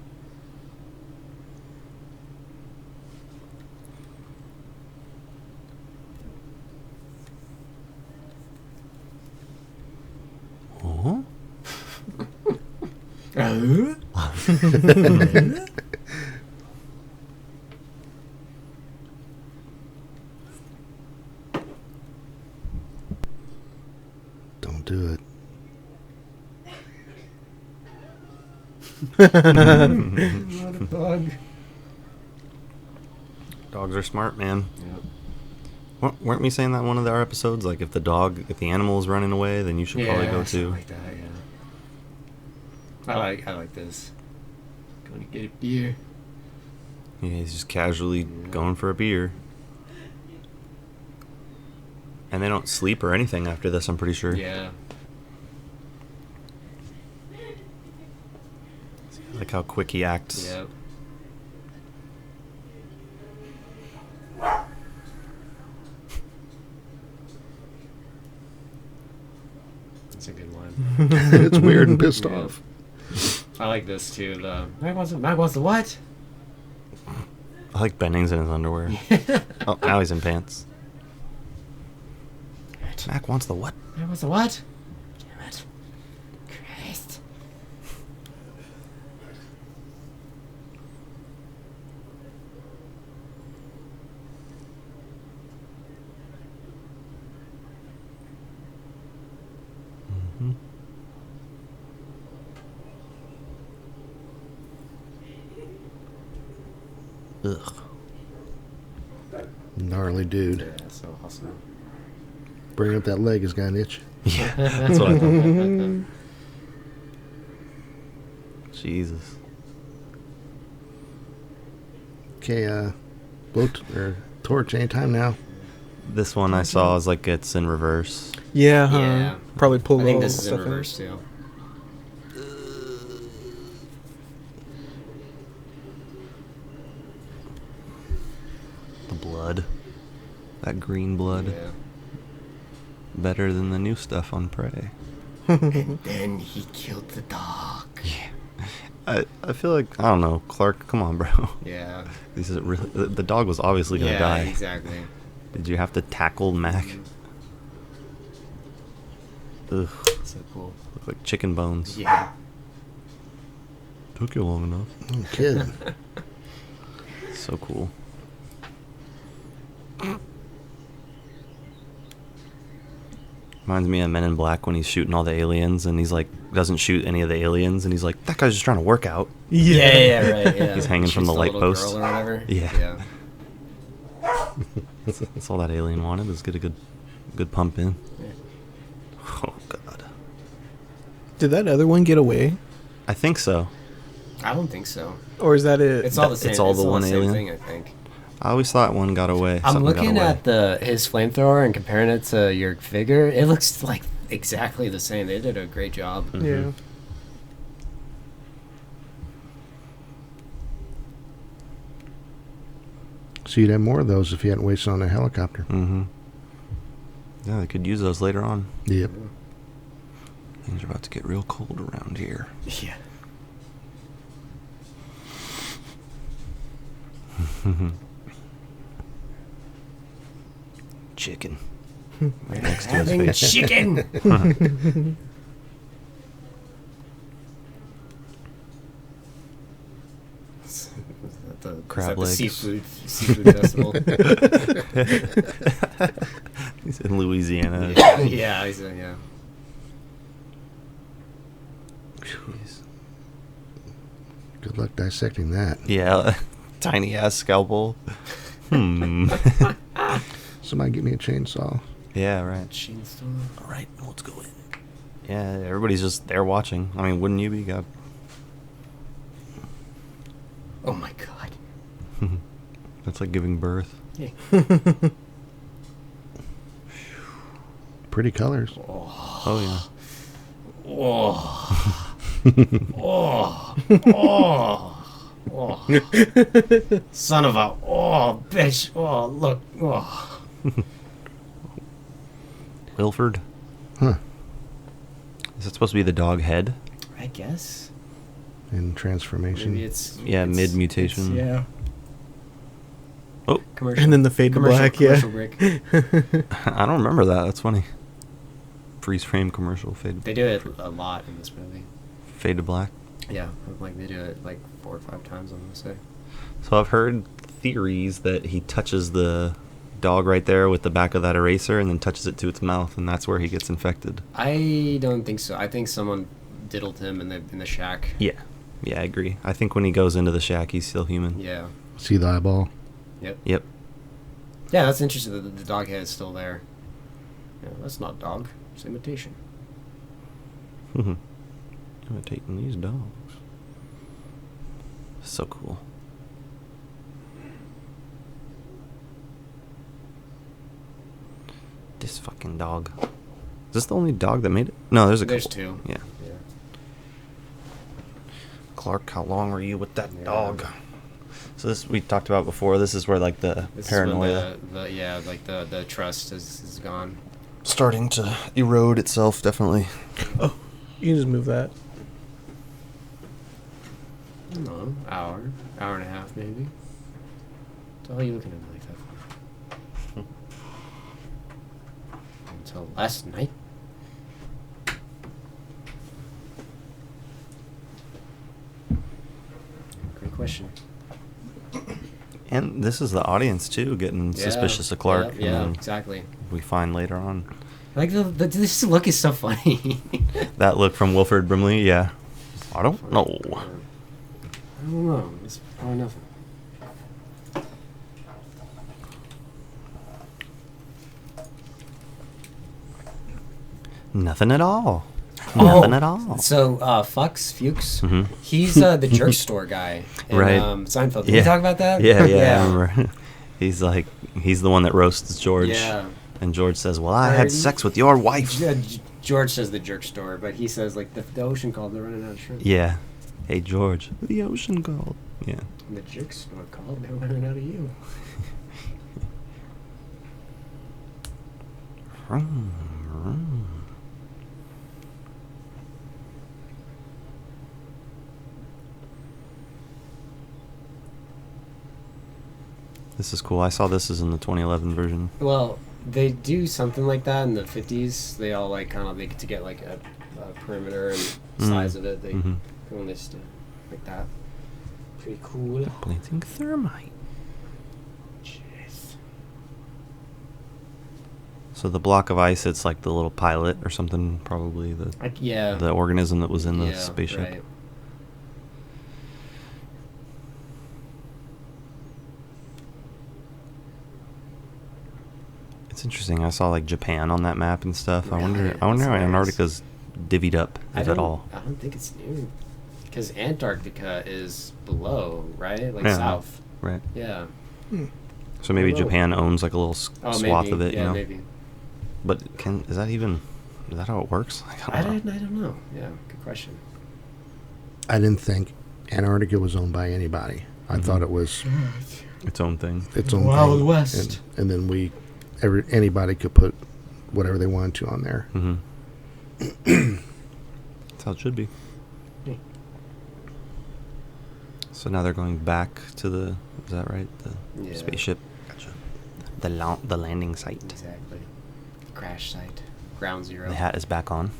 Oh? Don't do it. Not a bug. Dogs are smart, man. Yep. Weren't we saying that in one of our episodes? Like, if the animal is running away, then you should probably go too. Like that, yeah. I like this. Going to get a beer. Yeah, he's just casually going for a beer. And they don't sleep or anything after this, I'm pretty sure. Yeah. Like how quick he acts. Yep. That's a good one. It's weird and pissed Yeah. off. I like this too. The Mac wants the what? I like Bennings in his underwear. Oh, now he's in pants. Mac wants the what? Mac wants the what? Damn it. Christ. Mm-hmm. Ugh. Gnarly dude. Yeah, that's so awesome. Bring up that leg has got an itch. Yeah, that's what I thought. Jesus. Okay, torch anytime now. This one I saw is like it's in reverse. Yeah, Yeah. probably pull I think all this is in stuff reverse too. The blood. That green blood. Yeah. Better than the new stuff on Prey. And then he killed the dog. I feel like, I don't know, Clark, come on, bro. Yeah. This is really, the dog was obviously going to die. Exactly. Did you have to tackle Mac? Ugh. So cool. Look like chicken bones. Yeah. Took you long enough. I'm kidding. So cool. Reminds me of Men in Black when he's shooting all the aliens and he's like, doesn't shoot any of the aliens and he's like, that guy's just trying to work out. Yeah, right. Yeah. He's hanging from Shoots the light little post. girl or whatever. Yeah. That's all that alien wanted, was get a good pump in. Yeah. Oh, God. Did that other one get away? I think so. I don't think so. Or is that it? It's all the same. It's all the one same alien? thing, I think. I always thought one got away. I'm Something got looking away. at his flamethrower and comparing it to your figure. It looks like exactly the same. They did a great job. Mhm. Yeah. So you'd have more of those if you hadn't wasted on a helicopter. Mm-hmm. Yeah, they could use those later on. Yep. Things are about to get real cold around here. Yeah. Chicken. We're next to his having face. chicken. Is that the Crab legs. seafood festival. He's in Louisiana. yeah, yeah. Jeez. Good luck dissecting that. Yeah, tiny ass scalpel. Somebody get me a chainsaw. Yeah, right. Chainsaw. All right, let's go in. Yeah, everybody's just there watching. I mean, wouldn't you be, God? Oh my god. That's like giving birth. Yeah. Pretty colors. Oh yeah. Oh. Oh. Oh. Oh. Son of a. Oh, bitch. Oh, look. Oh. Wilford. Huh. Is that supposed to be the dog head? I guess. In transformation. Maybe it's. Yeah, it's- mid-mutation. Yeah. Oh, Commercial. And then the fade to black, commercial yeah. break. I don't remember that. That's funny. Freeze frame commercial fade They do it a lot in this movie. to black. Yeah, like they do it like 4 or 5 times, I'm gonna say. So I've heard theories that he touches the dog right there with the back of that eraser and then touches it to its mouth, and that's where he gets infected. I don't think so. I think someone diddled him in the shack. Yeah. Yeah, I agree. I think when he goes into the shack, he's still human. Yeah. See the eyeball? Yep. Yeah, that's interesting that the dog head is still there. Yeah, that's not dog. It's imitation. Imitating these dogs. So cool. This fucking dog. Is this the only dog that made it? No, there's There's couple. 2. Yeah. Yeah. Clark, how long were you with that Yeah. dog? So this we talked about before. This is where like the This paranoia is when the trust is gone. starting to erode itself. Definitely. Oh, you can just move that. I don't know, hour and a half maybe. What the hell are you looking at me like that for? Until last night? Great question. And this is the audience too, getting suspicious of Clark. Yeah, and then exactly. we find later on Like this look is so funny. that look from Wilford Brimley. Yeah. I don't know. I don't know. It's probably nothing. Nothing at all. Oh, Nothing at all. So, Fuchs, Mhm. he's the jerk store guy in Right. Seinfeld. Did we talk about that? Yeah, I remember. He's the one that roasts George. Yeah. And George says, "Well, I had sex with your wife." Yeah, George says the jerk store, but he says, like, the ocean called, they're running out of shrimp. Yeah. Hey, George. The ocean called. Yeah. And the jerk store called, they're running out of you. This is cool. I saw this is in the 2011 version. Well, they do something like that in the 50s. They all, like, kind of, they get to get, like, a perimeter and size of it. They Mhm. go on this, like that. Pretty cool. Planting thermite. Jeez. So the block of ice, it's like the little pilot or something, probably Yeah. the organism that was in the Yeah, spaceship. right. It's interesting. I saw like Japan on that map and stuff. I Really? wonder That's how nice. Antarctica's divvied up, I if at don't- all. I don't think it's near. Because Antarctica is below, right? Like Yeah. south. Right. Yeah. So maybe Below. Japan owns like a little Oh, swath maybe. of it, Yeah, you know? maybe. But is that how it works? I don't know. Yeah, good question. I didn't think Antarctica was owned by anybody. I thought it was Its own thing. its own Wild thing. West. And then anybody could put whatever they wanted to on there. Mm-hmm. That's how it should be. Yeah. So now they're going back to the, is that right? The Yeah. spaceship. Gotcha. The landing site. Exactly. Crash site. Ground zero. The hat is back on.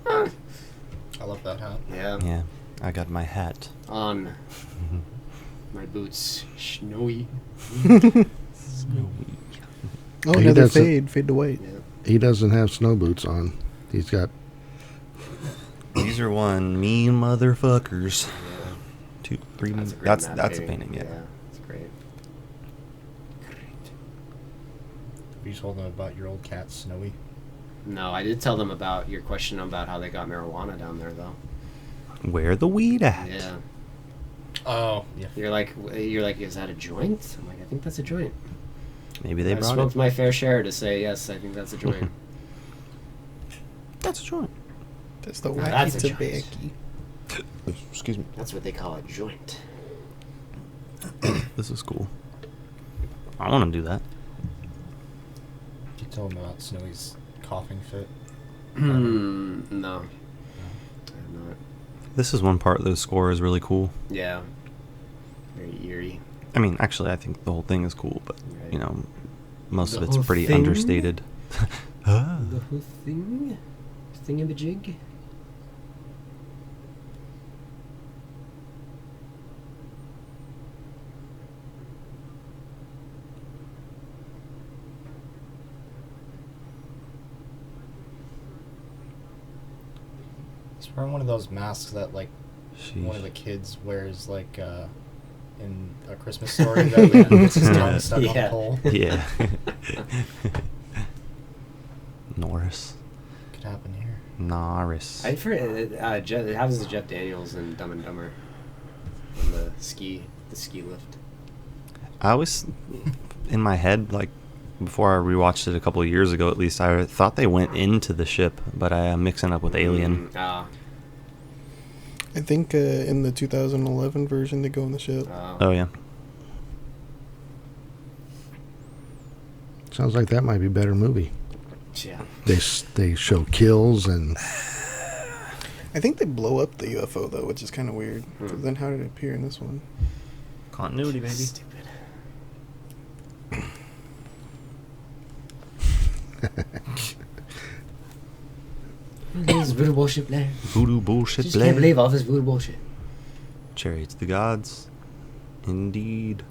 I love that hat. Yeah. Yeah, I got my hat. On. My boots. Snowy. Oh, He another doesn't- fade to white. Yeah. He doesn't have snow boots on. He's got These are one mean motherfuckers. Yeah. 2, 3. That's a great That's map a painting. Yeah. It's great. Great. You told them about your old cat, Snowy. No, I did tell them about your question about how they got marijuana down there, though. Where the weed at? Yeah. Oh, yeah. You're like, is that a joint? I'm like, I think that's a joint. Maybe they I've brought smoked it. my fair share to say yes. I think that's a joint. That's a joint. That's the Now wacky that's a tobacco. Excuse me. That's what they call a joint. This is cool. I want to do that. Did you tell them about Snowy's coughing fit? No. I'm not. This is one part of the score is really cool. Yeah. Very eerie. I mean, actually, I think the whole thing is cool, but Right. you know, most The of it's whole pretty thing? understated. Ah. The whole thing? Thingamajig? It's wearing one of those masks that like one of Sheesh. the kids wears like in A Christmas Story that gets his tongue stuck on a pole. Yeah. Norris. Could happen here. Norris. I forget. It happens to Jeff Daniels in Dumb and Dumber. On the ski lift. I was in my head, like, before I rewatched it a couple of years ago, at least, I thought they went into the ship, but I am mixing up with Alien. Ah. I think in the 2011 version they go on the ship. Oh, yeah. Sounds like that might be a better movie. Yeah. They show kills and I think they blow up the UFO though, which is kind of weird. 'Cause then how did it appear in this one? Continuity, baby. Stupid. This is voodoo bullshit, Blair. Voodoo bullshit, Just can't believe all this voodoo bullshit. Chariots of the gods. Indeed.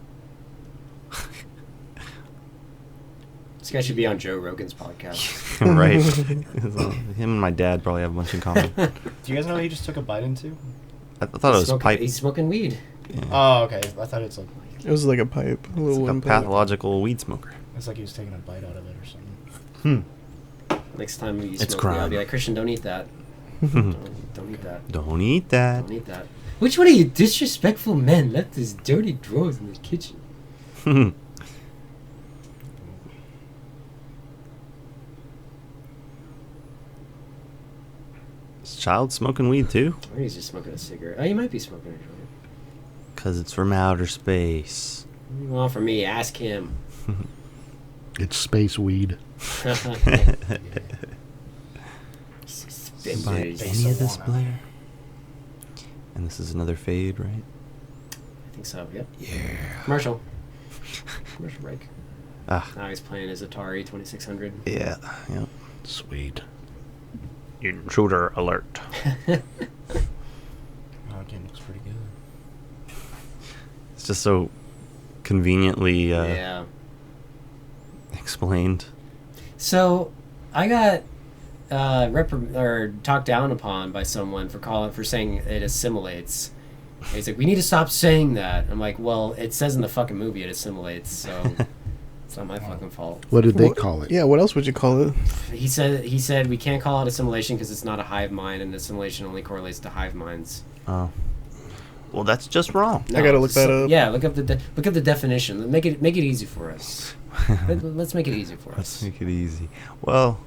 This guy should be on Joe Rogan's podcast. Right. Him and my dad probably have a bunch in common. Do you guys know what he just took a bite into? I thought it was pipe. He's smoking weed. Yeah. Oh, okay. I thought it's like It was like a pipe, a little It's like wooden a pipe. pathological weed smoker. it's like he was taking a bite out of it or something. Next time you It's smoke weed, crime. I'll be like, Christian, don't eat that. Don't eat that. Don't eat that. Don't eat that. Which one of you disrespectful men left his dirty drawers in the kitchen? Is child smoking weed too? Or he's just smoking a cigarette. Oh, you might be smoking a joint. Because it's from outer space. What do you want from me? Ask him. it's space weed. Buy Suspenders. any of this, Sawana. Blair? And this is another fade, right? I think so, yep. Yeah. Commercial break. Ah, Now he's playing his Atari 2600. yeah. Yep. Sweet. Intruder alert. Oh, game looks pretty good. It's just so conveniently Yeah. explained. So, I got talked down upon by someone for saying it assimilates. And he's like, we need to stop saying that. I'm like, well, it says in the fucking movie it assimilates, so it's not my fucking fault. What did they What- call it? Yeah, what else would you call it? He said we can't call it assimilation because it's not a hive mind, and assimilation only correlates to hive minds. Oh. Well, that's just wrong. I gotta look that up. Yeah, look up the definition. Make it easy for us. Let's make it easy for Let's us. make it easy. Well,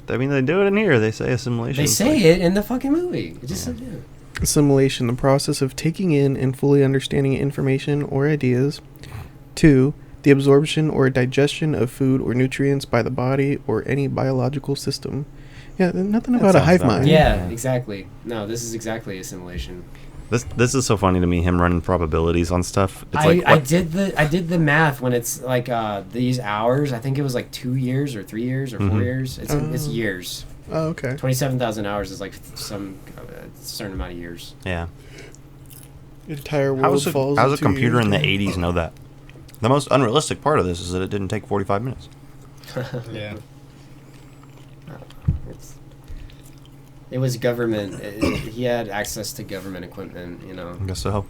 I mean, they do it in here. They say assimilation. They It's say like- it in the fucking movie. It just Yeah. said, yeah. Assimilation, the process of taking in and fully understanding information or ideas. 2. The absorption or digestion of food or nutrients by the body or any biological system. Yeah, nothing That about a sounds hive about mind. right. Yeah, exactly. No, this is exactly assimilation. This is so funny to me. Him running probabilities on stuff. It's I like what? did the math when it's like these hours. I think it was like 2 years or 3 years or 4 Mhm. years. It's Oh. years. Oh, okay. 27,000 hours is like some certain amount of years. Yeah. The entire How world does falls a in 2 computer years. in the 80s know that? The most unrealistic part of this is that it didn't take 45 minutes. Yeah. It was government. He had access to government equipment. You know, I guess so.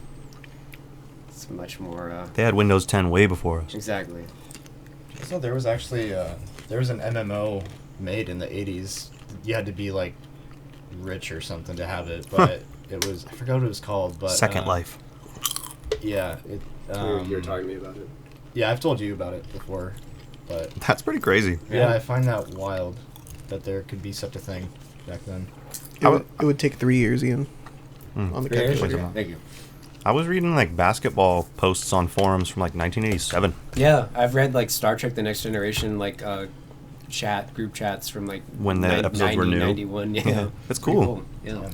it's much more. They had Windows 10 way before us. Exactly. So there was actually there was an MMO made in the 80s. You had to be like rich or something to have it, but it was, I forgot what it was called, but Second Life. Yeah, it you were talking to me about it. yeah, I've told you about it before, but That's pretty crazy. yeah, I find that wild that there could be such a thing back then. It would take 3 years, Ian, Mm. on the 3 years? calculator. Thank you. I was reading like basketball posts on forums from like 1987. Yeah, I've read like Star Trek: The Next Generation group chats from like When the episodes were new. 91. Yeah, Yeah, it's Pretty cool. Yeah.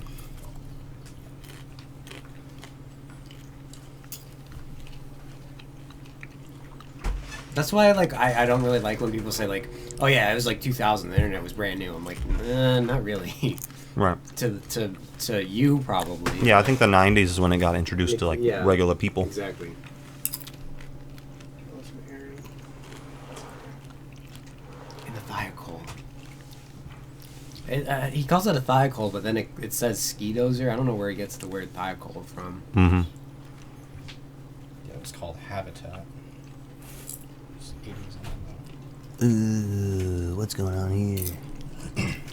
That's why I don't really like when people say like, oh yeah, it was like 2000, the internet was brand new. I'm like, not really. Right. to you probably. Yeah, I think the 90s is when it got introduced to like Yeah. regular people. Exactly. In the vehicle. He calls it a thiacal, but then it says ski dozer. I don't know where he gets the word thiacal from. Mm-hmm. Yeah, it was called Habitat. It's 80s What's going on here?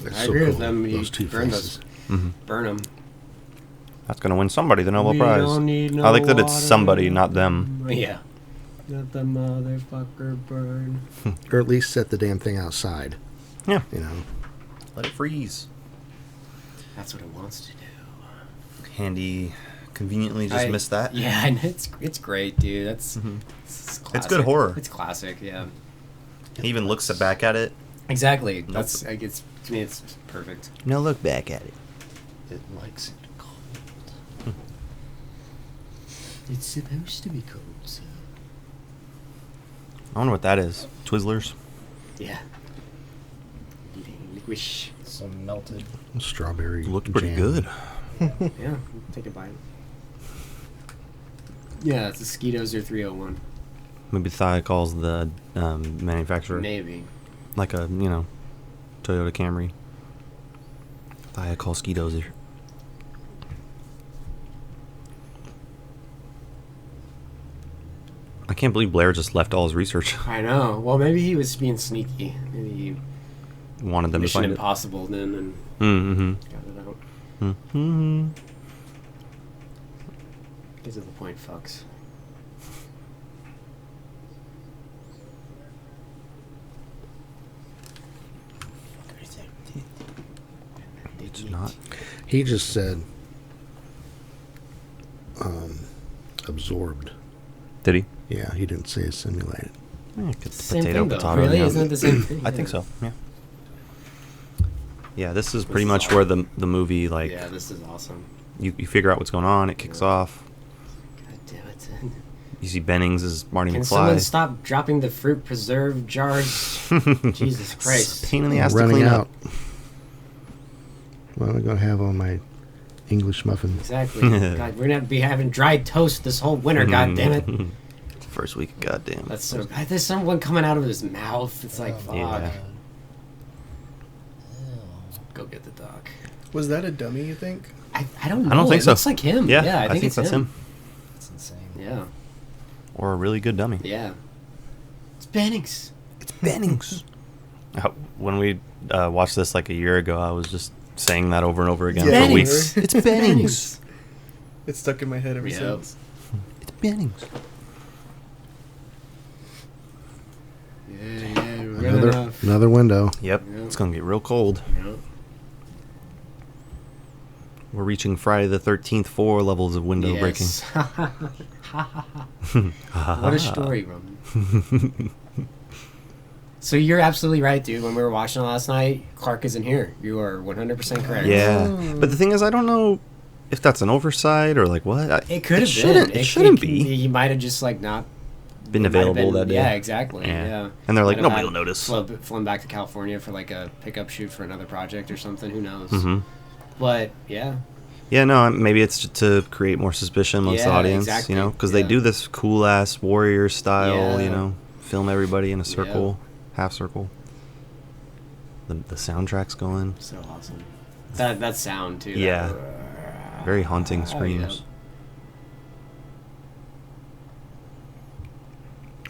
They're I so agree with cool, them. those You burn Two-Faces. Mm-hmm. Burn them. That's gonna win somebody the Nobel We Prize. don't need no I like that it's water. somebody, not them. Yeah. Let the motherfucker burn. Or at least set the damn thing outside. Yeah. You know. Let it freeze. That's what it wants to do. Handy, conveniently just missed that. Yeah, and it's great, dude. That's Mhm. it's It's classic. good horror. It's classic, yeah. He even looks back at it. Exactly. Nope. That's like it's to me it's perfect. No, look back at it. It likes it cold. It's supposed to be cold, so. I wonder what that is. Twizzlers. Yeah. Eating licorice. Some melted. Strawberry. Looked pretty jam. good. Yeah, take a bite. Yeah, it's a Skidozer 301. Maybe Thai calls the manufacturer. Maybe. Like a, Toyota Camry. Thai calls Ski Dozer. I can't believe Blair just left all his research. I know. Well, maybe he was being sneaky. Maybe he Wanted them Mission to find Impossible then and it. Mm-hmm. got it out. Mm-hmm. Gives it the point, fucks. It's not. He just said absorbed. Did he? Yeah, he didn't say assimilated. Yeah, get the Same potato, thing, though. potato. Really? yeah. Isn't it the same thing? I think so. Yeah. Yeah, this is This pretty is much awesome. where the movie Yeah, this is awesome. you figure out what's going on. It kicks Yeah. off. God damn it. You see Bennings as Marty Can someone McFly. stop dropping the fruit preserve jars? Jesus It's Christ. a pain in the ass to Running clean out. up. What am I going to have on my English muffin? Exactly. God, we're gonna be having dried toast this whole winter. God damn it. First week, goddamn. That's so. God, there's someone coming out of his mouth. It's like, fuck. Yeah. Go get the dog. Was that a dummy, you think? I don't know. I don't think it so. looks like him. Yeah, I think it's that's him. It's insane. Yeah. Or a really good dummy. Yeah. It's Bennings. It's Bennings. When we watched this like a year ago, I was just saying that over and over again Yeah. for weeks. Bennings. It's Bennings. It's stuck in my head ever Yep. since. It's Bennings. Yeah, we're gonna. Another window. Yep. Yeah. It's gonna get real cold. Yeah. We're reaching Friday the 13th 4 levels of window breaking. Yes. What a story, Roman. So you're absolutely right, dude. When we were watching it last night, Clark isn't here. You are 100% correct. Yeah. But the thing is, I don't know if that's an oversight or like what. It could have shouldn't, been. It shouldn't be. He might have just like not Been might have available been- that day. Yeah, exactly. Yeah. Yeah. And they're like, Might have nobody had will notice. Flown back to California for like a pickup shoot for another project or something. Who knows? Mm-hmm. But yeah, Yeah, no, maybe it's to create more suspicion amongst the Yeah, audience, exactly. because they Yeah. do this cool ass warrior style, Yeah. film everybody in a circle, half circle. The soundtrack's going. so awesome. That sound too. Yeah. That, Very haunting Oh, screams.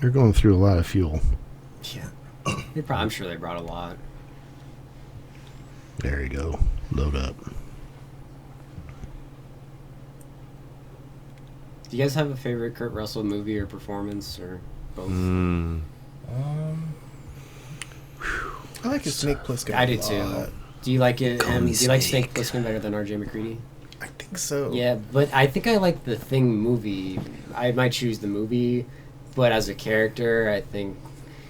They're going through a lot of fuel. Yeah. I'm sure they brought a lot. There you go. Load up. Do you guys have a favorite Kurt Russell movie or performance or both? Mm. I like his Snake Plissken. I do a too. lot. Do you like it? Call me Do you like Snake. Snake Plissken better than R.J. McCready? I think so. Yeah, but I think I like the Thing movie. I might choose the movie, but as a character, I think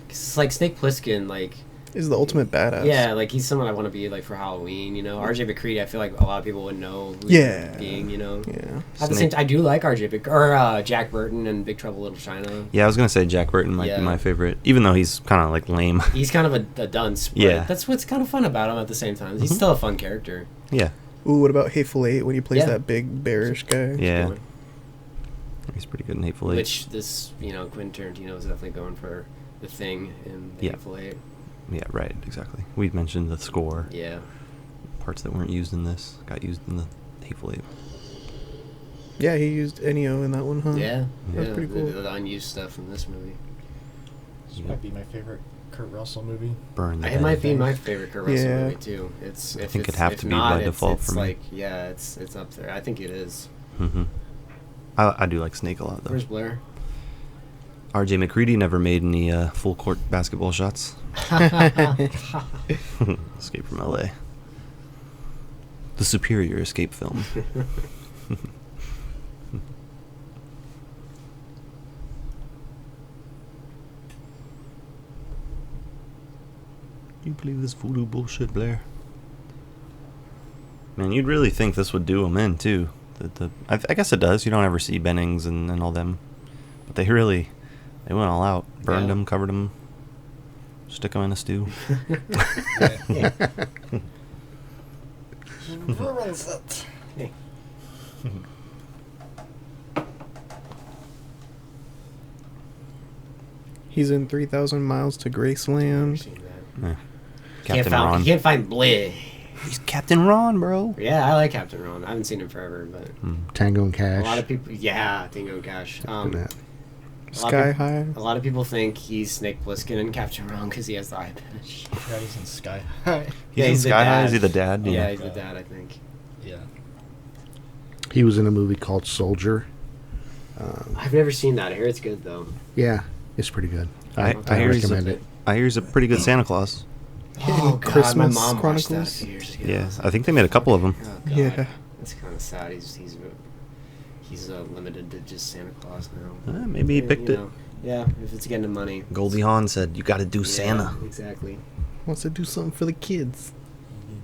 'cause it's like Snake Plissken. Like, He's the ultimate badass. yeah, like he's someone I want to be like for Halloween. R.J. McCready, I feel like a lot of people would know who Yeah. he's being. Yeah. At the same time, I do like Jack Burton and Big Trouble in Little China. Yeah, I was gonna say Jack Burton might Yeah. be my favorite, even though he's kind of like lame. He's kind of a dunce, but Yeah. that's what's kind of fun about him at the same time. He's still a fun character. Yeah, Ooh, what about Hateful Eight when he plays Yeah. that big bearish guy? yeah, Good one. he's pretty good in Hateful Eight. Which this, Quentin Tarantino is definitely going for the Thing in the Yeah. Hateful Eight. Yeah, right, exactly. We mentioned the score. Yeah. parts that weren't used in this got used in the Hateful Eight. Yeah, he used Ennio in that one, huh? Yeah, That's pretty cool. The unused stuff from this movie. This might be my favorite Kurt Russell movie. Burn the It Dead. might be my favorite Kurt Russell Yeah. movie too. It's if I think it's, it'd have if to be not, by it's, default it's for me. like yeah, it's up there. I think it is. Mm-hmm. I do like Snake a lot, though. Where's Blair? R.J. McCready never made any full court basketball shots. Escape from L.A. The superior escape film. You believe this voodoo bullshit, Blair? Man, you'd really think this would do them in, too. I guess it does. You don't ever see Bennings and all them. But they went all out. Burned them, covered them, stick them in a stew. Ruins it. He's in 3,000 Miles to Graceland. Seen that. Eh. Can't Captain Ron. You can't find Blair. He's Captain Ron, bro. Yeah, I like Captain Ron. I haven't seen him forever, but Tango and a Cash. lot of people. Yeah, Tango and Cash. and that. Sky High. A lot of people think he's Snake Plissken and Captain Ron because he has the eye patch. Yeah, he's in Sky High. He's in he's the Sky High. dad. Is he the dad? Yeah, he's the dad, I think. Yeah. He was in a movie called Soldier. I've never seen that. I hear it's good though. Yeah, it's pretty good. I I hear he's recommend a- it. I hear he's a pretty good Santa Claus. Oh God, Christmas my mom watched that a Chronicles? few years ago. Yeah, I think they made a couple of them. Oh, God. Yeah. It's kind of sad. He's limited to just Santa Claus now. Maybe he Yeah, picked you it. know. Yeah, if it's getting him money. Goldie Hawn said, "You got to do Yeah, Santa Exactly. Wants to do something for the kids.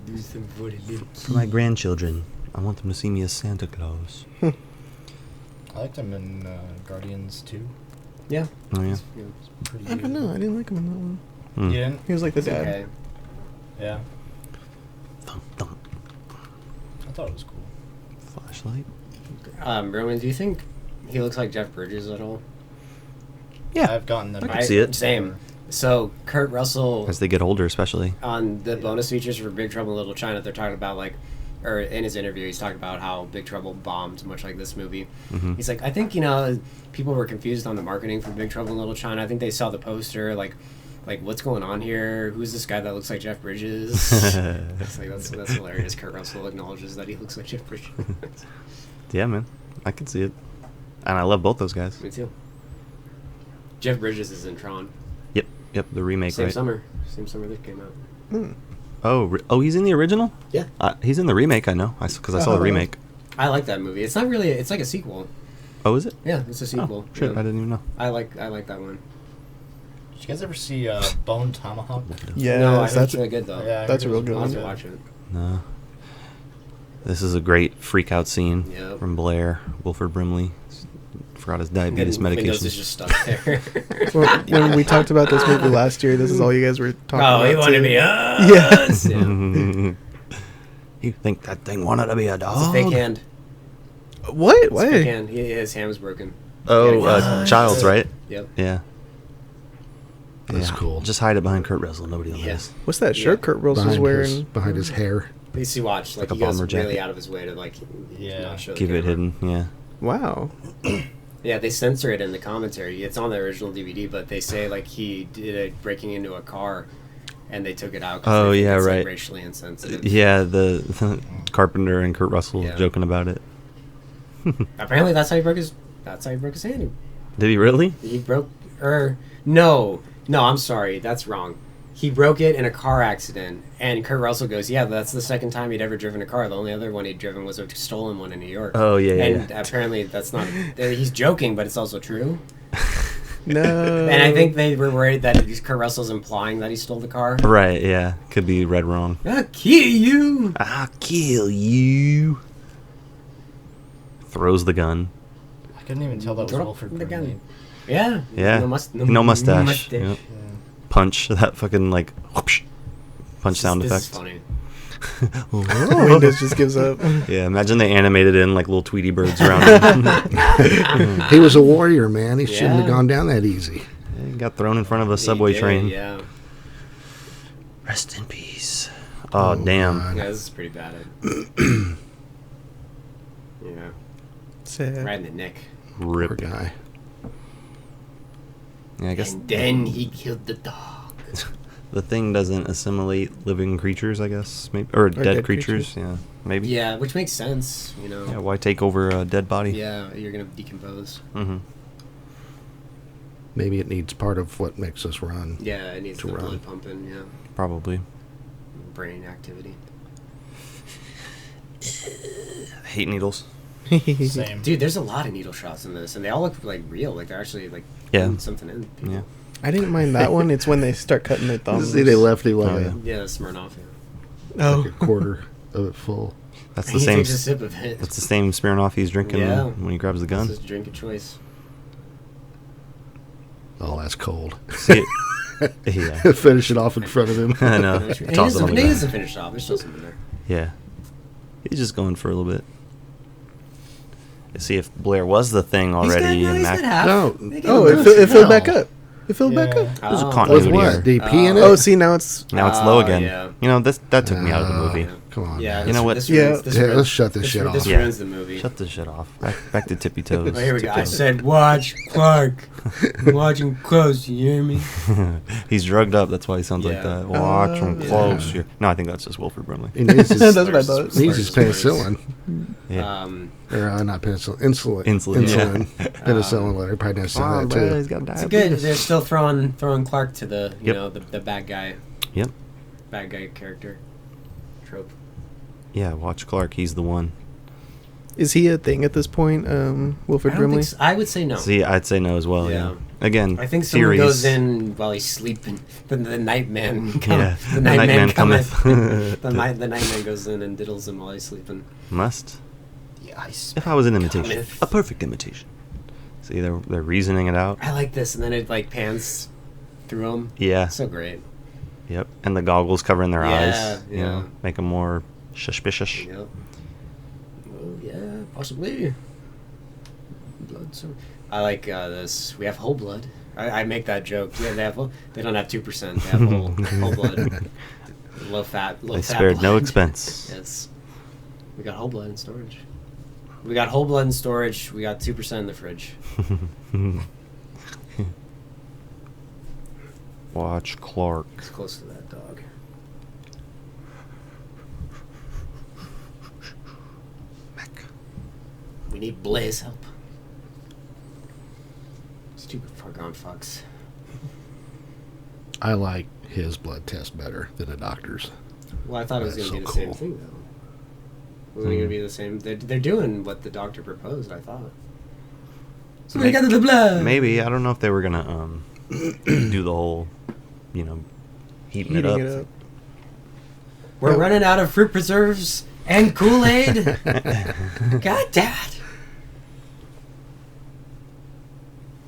Do some for the little for my grandchildren. I want them to see me as Santa Claus." I liked him in Guardians 2. Yeah. Oh yeah. Yeah. Pretty I don't know. I didn't like him in that one. Hmm. You didn't? He was like the It's dad. okay. Yeah. Thump, thump. I thought it was cool. Flashlight. Roman, do you think he looks like Jeff Bridges at all? Yeah, I've gotten them. I can see it. Same. So Kurt Russell as they get older, especially. on the bonus features for Big Trouble in Little China, they're talking about or in his interview, he's talking about how Big Trouble bombed, much like this movie. Mhm. He's like, I think people were confused on the marketing for Big Trouble in Little China. I think they saw the poster, like what's going on here? Who's this guy that looks like Jeff Bridges? It's like that's hilarious. Kurt Russell acknowledges that he looks like Jeff Bridges. Yeah, man, I can see it, and I love both those guys. Me too. Jeff Bridges is in Tron. Yep, the remake, Same right? summer that came out. Hmm. Oh, he's in the original. Yeah. He's in the remake. I know, because I saw the Oh. remake. I like that movie. It's not really. It's like a sequel. Oh, is it? Yeah, it's a sequel. Oh, shit, Yeah. I didn't even know. I like that one. Did you guys ever see Bone Tomahawk? Yeah, no, I heard that's it's really good though. Yeah, I that's heard a it real was good I'll one. have to watch it. No. This is a great freak out scene Yep. from Blair. Wilford Brimley forgot his diabetes Windows medication. is just stuck there. Well, when we talked about this movie last year, this is all you guys were talking about. Oh, he wanted to too. be us. Yeah. You think that thing wanted to be a It's a dog? fake hand. What? It's a fake Why? hand. His hand was broken. Oh, Yeah. Child's, right? Yep. Yeah. That's Yeah. cool. Just hide it behind Kurt Russell. Nobody will Yeah. notice. What's that shirt Yeah. Kurt Russell's wearing? behind his hair. You see, watch Like he a goes bomber really jacket. out of his way to Yeah. not show the Keep it camera. hidden. Yeah. Wow. Yeah, they censor it in the commentary. It's on the original DVD, but they say he did it breaking into a car, and they took it out. 'cause Oh, they think yeah, it's, right. racially insensitive. Yeah, the Carpenter and Kurt Russell Yeah. joking about it. Apparently, that's how he broke his hand. Did he really? He broke, no, I'm sorry, that's wrong. He broke it in a car accident, and Kurt Russell goes, yeah, that's the second time he'd ever driven a car. The only other one he'd driven was a stolen one in New York. Oh, yeah, yeah. And apparently that's not, he's joking, but it's also true. No. And I think they were worried that Kurt Russell's implying that he stole the car. Right, yeah. Could be read wrong. I'll kill you! I'll kill you. Throws the gun. I couldn't even tell that was Drop Wilford the Brimley. gun. Yeah. Yeah. No mustache. Yep. Punch. That fucking, whoosh, punch sound This is effect. funny. Windows just gives up. Yeah, imagine they animated in little Tweety birds around him. He was a warrior, man. He shouldn't have Yeah. gone down that easy. He got thrown in front of a He subway did, train. Yeah. Rest in peace. Oh, Oh, damn. God. Yeah, this is pretty bad. Yeah, Sad. right in the neck. Poor Rip. guy. Yeah, I guess And then he killed the dog. the thing doesn't assimilate living creatures, I guess. Maybe, or dead, dead creatures. creatures. Yeah, maybe. Yeah, which makes sense, you know. Yeah, why take over a dead body? Yeah, you're gonna decompose. Mm-hmm. Maybe it needs part of what makes us run. Yeah, it needs To the run. blood pumping. Yeah, Probably. brain activity. I hate needles. Same. Dude, there's a lot of needle shots in this, and they all look like real. Like they're actually like Yeah. putting something in. People. Yeah. I didn't mind that one. It's when they start cutting their thumbs. See, they left him like, Oh, yeah. Yeah, Smirnoff. Yeah. Oh, like a quarter of it full. That's the He same. takes a sip of it. That's the same Smirnoff he's drinking Yeah. when he grabs the That's gun. his drink of choice. Oh, that's cold. See it? Yeah. Finish it off in front of him. I know. And he Toss it on doesn't, the he ground. doesn't finish off. There's still something there. Yeah. He's just going for a little bit. See, if Blair was the thing already, and Mac. No. They get oh, him it, good. it filled back No. up. It filled back Yeah. up. There's a Oh. continuity With what? here. Did he pee in it? Oh, see, now it's Now it's low Oh, again. yeah. You know, that took me out of the movie. yeah. Come on. Yeah, man. You know what? This Yeah. ruins, this Yeah, ruins- let's shut this shit This off. Yeah. ruins the movie. Shut this shit off. Back to Tippy Toes. Oh, here we go. I Tiptoes. said, watch Clark. Watching close, you hear me? He's drugged up. That's why he sounds like Yeah. that. Watch him Yeah. close. No, I think that's just Wilford Brimley. He needs his, That's what I thought. needs his penicillin. Yeah. Or not penicillin. Insulin. Insulin, Insulin. Penicillin. Well, they probably didn't say Come on, that, bro, too. he's got It's good. diabetes. They're still throwing Clark to the Yep. the bad guy Yep. character trope. Yeah, watch Clark. He's the one. is he a thing at this point? Wilford I don't Brimley. think so. I would say no. See, I'd say no as well. Yeah. Yeah. Again, I think someone theories. goes in while he's sleeping. Then the Nightman Yeah. the Nightman cometh. cometh. the Nightman goes in and diddles him while he's sleeping. Must. Yeah, If I was an imitation, Cometh. a perfect imitation. See, they're reasoning it out. I like this, and then it like pans through him. Yeah. So great. Yep. And the goggles covering their Yeah, eyes. You yeah. know, make them more suspicious. Yep. Oh yeah, possibly. Blood. So I like this. We have whole blood. I make that joke. Yeah, they don't have 2%. They have whole blood. Low fat. They spared blood. no expense. Yes. We got whole blood in storage. We got whole blood in storage. We got 2% in the fridge. Watch Clark. It's close to that dog. We need Blaze help. Stupid foregone fucks. I like his blood test better than a doctor's. Well, I thought it was That's going to so be the same cool. thing, though. Wasn't it going to be the same? They're doing what the doctor proposed, I thought. So we got the blood. Maybe. I don't know if they were going to do the whole, heating it up. We're running out of fruit preserves and Kool-Aid. God damn it.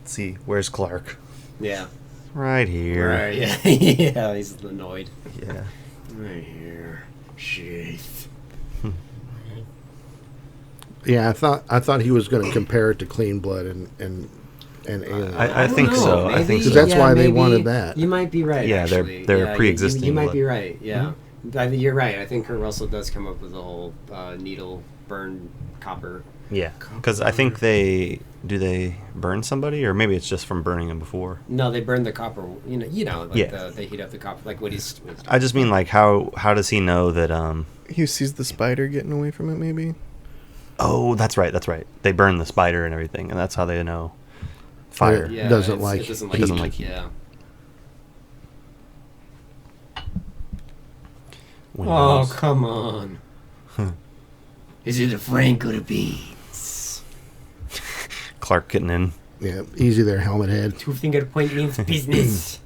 Let's see. Where's Clark? Yeah. Right here. Right, yeah. Yeah, he's annoyed. Yeah. Right here. Sheath. Yeah, I thought he was going to compare it to Clean Blood and Alien. I don't think know, so. I maybe. think so. 'Cause that's why they maybe. wanted that. You might be right. Yeah, they're actually. pre-existing You might blood. be right. Yeah, I think you're right. I think Kurt Russell does come up with the whole needle burn copper. Yeah. Because I think they burn somebody, or maybe it's just from burning them before. No, they burn the copper. Like Yeah. they heat up the copper, like what he's. I just mean like how does he know that He sees the spider getting away from it, maybe. Oh, that's right. They burn the spider and everything, and that's how they know fire. Yeah, Doesn't it's- like it doesn't heat. like Doesn't heat, like heat. Yeah. When Oh, knows. come on. Is it a Frank or a beans? Clark getting in. Yeah, easy there, helmet head. 2-finger point means business.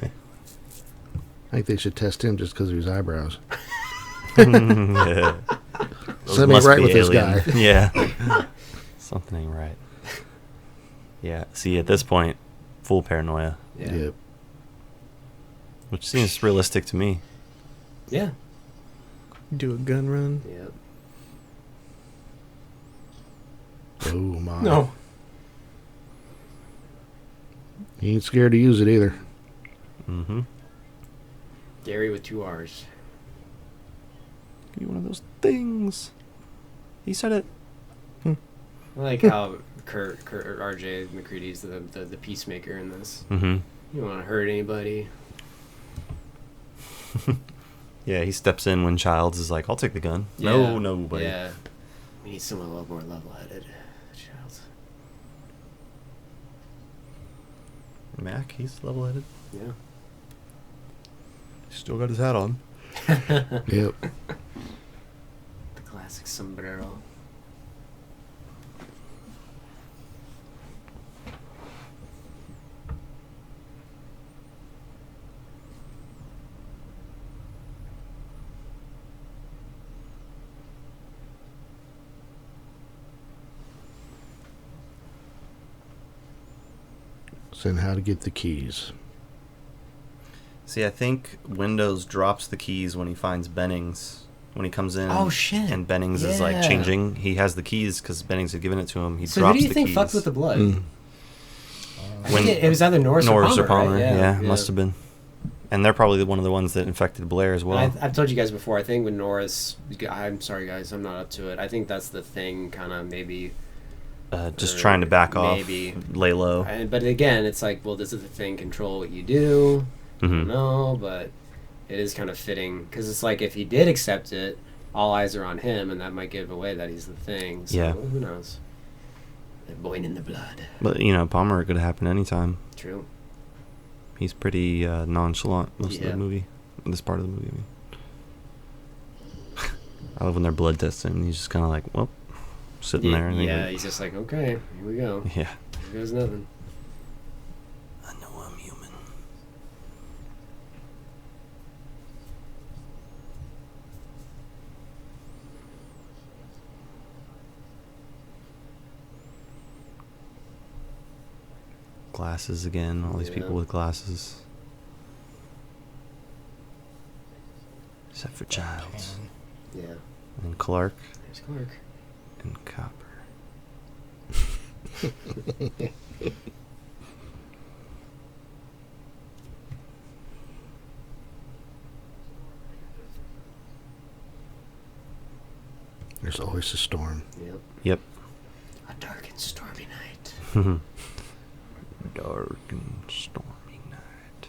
I think they should test him just because of his eyebrows. Yeah. Those Something must right be with this alien. guy. Yeah. Something ain't right. Yeah. See, at this point, full paranoia, Yeah. Yep. which seems realistic to me. Yeah. Do a gun run. Yeah. Oh my. No. He ain't scared to use it either. Mm-hmm. Gary with 2 R's. Give you one of those things. He said it. I like how Kurt or RJ McCready's the peacemaker in this. Mm-hmm. You don't want to hurt anybody. Yeah, he steps in when Childs is like, I'll take the gun. Yeah. No, buddy. Yeah. We need someone a little more level-headed. Childs. Mac, he's level-headed. Yeah. Still got his hat on. Yep. The classic sombrero. So then how to get the keys. See, I think Windows drops the keys when he finds Bennings. When he comes in Oh, shit. and Bennings is like Yeah. changing, he has the keys because Bennings had given it to him. He So who drops do you the think keys. fucked with the blood? I When- think it was either Norris or Palmer, right? yeah, must have been. And they're probably one of the ones that infected Blair as well. I've told you guys before, I think with Norris, I'm sorry guys, I'm not up to it. I think that's the thing, kind of maybe. Just or trying to back off, maybe. lay low. But again, it's like, well, does the thing control what you do? I don't Mhm. know, but it is kind of fitting. Because it's like, if he did accept it, all eyes are on him, and that might give away that he's the thing. So Yeah. who knows? The boy in the blood. But, Palmer, it could happen anytime. True. He's pretty nonchalant most of Yeah. the movie. This part of the movie, I mean. I love when they're blood testing. And he's just kind of like, well, sitting there. And Yeah, he's just like, okay, here we go. Yeah. Here goes nothing. I know I'm human. Glasses again. All these Yeah. people with glasses. Except for Childs. Yeah. And Clark. There's Clark. And Copper. There's always a storm. Yep. Yep. A dark and stormy night. Dark and stormy night.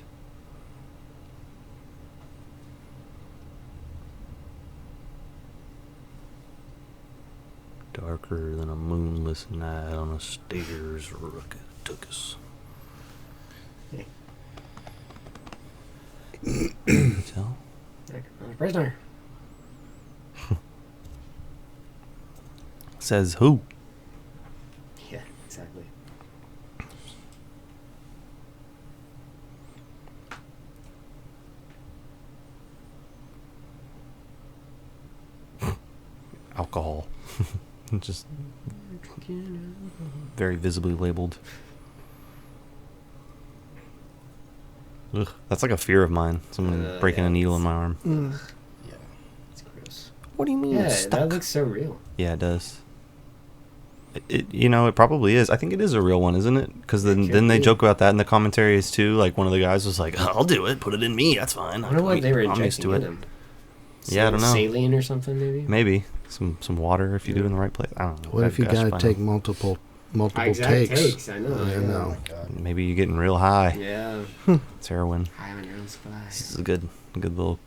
Darker than a moonless night on a stairs rocket took us. Tell? Prisoner. Says who? Yeah, exactly. Alcohol. Just very visibly labeled. Ugh, that's like a fear of mine. Someone breaking yeah, a needle in my arm. Yeah. It's gross. What do you mean? Yeah, it's stuck? that looks so real. Yeah, it does. It probably is. I think it is a real one, isn't it? Because then they be. joke about that in the commentaries too. Like one of the guys was like, "I'll do it. Put it in me. That's fine." I wonder what they were I'm used injecting to in it. him. Yeah, I don't know. Saline or something, maybe? Maybe some water if you do it in the right place. I don't know. What if you Gosh, got to find take out. multiple Exact takes? I know. I yeah. know. God. Maybe you're getting real high. Yeah. It's heroin. High on your own supply. This is a good little,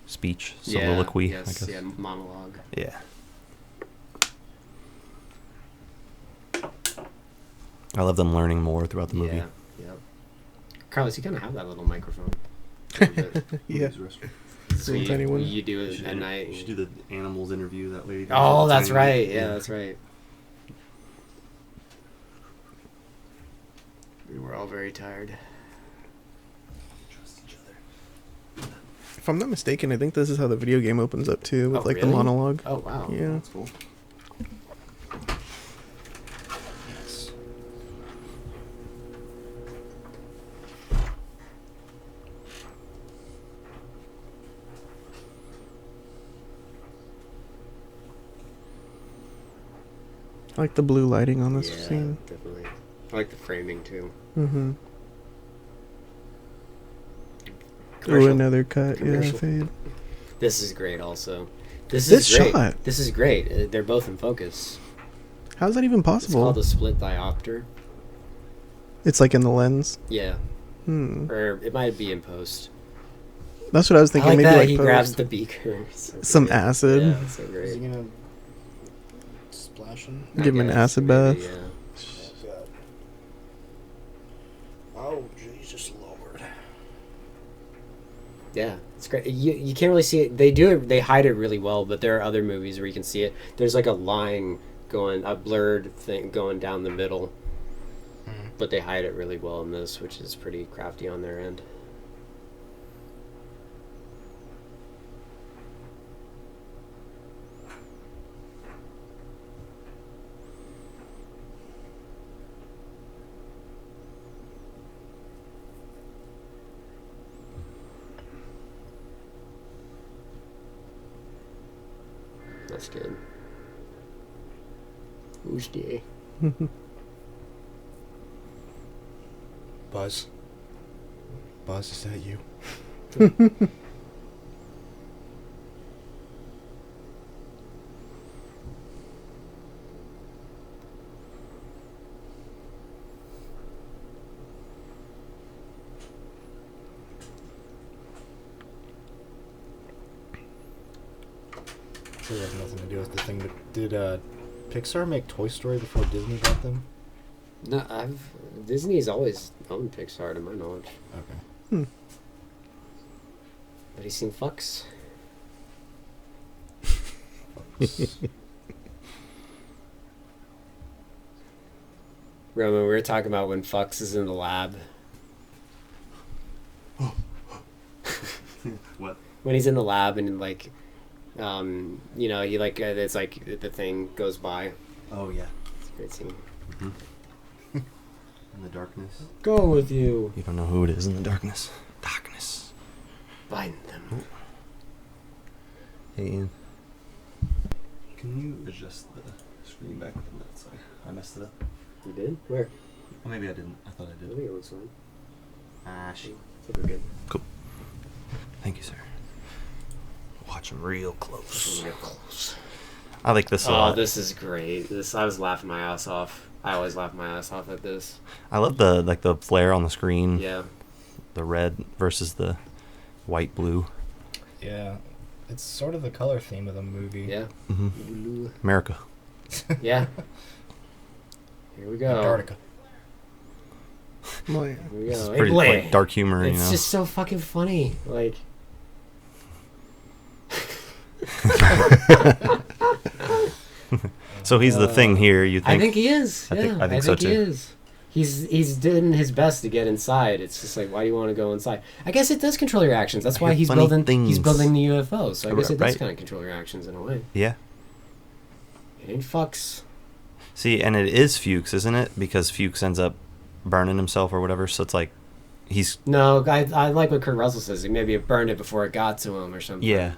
speech, Yeah, soliloquy. yes, I guess. yeah, monologue. Yeah. I love them learning more throughout the movie. Yeah. Yep. Carlos, you kind of have that little microphone. A little bit. Yeah. So Little tiny one. you do it at night. You should do the animals interview that lady. Oh, that's right. Yeah, that's right. We were all very tired. Trust each other. If I'm not mistaken, I think this is how the video game opens up too, with Oh, like the really? monologue. Oh, wow. Yeah. That's cool. I like the blue lighting on this Yeah, scene. definitely. I like the framing, too. Mm-hmm. Ooh, Commercial. another cut. Commercial. Yeah, fade. This is great. Also, this This is great. shot. This is great. They're both in focus. How's that even It's possible? called a split diopter. It's like in the lens. Yeah, Hmm. or it might be in post. That's what I was I thinking. like Maybe that like he post. grabs the beaker. So Some great. acid. Yeah, it's so Is great. he gonna splash him? Give him an acid bath. Yeah. Oh God. Oh Jesus Lord. Yeah, it's great. You can't really see it. They do it. They hide it really well. But there are other movies where you can see it. There's like a line going, a blurred thing going down the middle. But they hide it really well in this, which is pretty crafty on their end. That's good. Who's gay? Buzz. Buzz, is that you? It has nothing to do with the thing, but did Pixar make Toy Story before Disney got them? No, Disney's always owned Pixar to my knowledge. Okay. Have you seen Fucks? Roman, we were talking about when Fucks is in the lab. What? When he's in the lab and like, he like it's like the thing goes by. Oh yeah. It's a great scene. In the darkness. Go with you. You don't know who it is in the darkness. Darkness. Find them. Hey Ian. Can you adjust the screen back from that side? I messed it up. You did? Where? Well, maybe I didn't. I thought I I did. think it looks fine. Ah, shit. I think we're good. Cool. Thank you, sir. Watch him real close. Real close. I like this a Oh, lot. this is great. I was laughing my ass off. I always laugh my ass off at this. I love the flare on the screen. Yeah. The red versus the white blue. Yeah. It's sort of the color theme of the movie. Yeah. Mm-hmm. America. Yeah. Here we go. Antarctica. Well, Here we It's go. Hey, pretty Blake. like dark humor, It's you know. just so fucking funny. Like. So he's the thing here. You think? I think he is. I Yeah, think- I think so, he too. is. He's doing his best to get inside. It's just like, why do you want to go inside? I guess it does control your actions. That's I why hear he's funny building. He's things. building the UFO. So I guess it does Right. kind of control your actions in a way. Yeah. It ain't fucks. See, and it is Fuchs, isn't it? Because Fuchs ends up burning himself or whatever. So it's like he's No, I like what Kurt Russell says. He maybe it burned it before it got to him or something. yeah.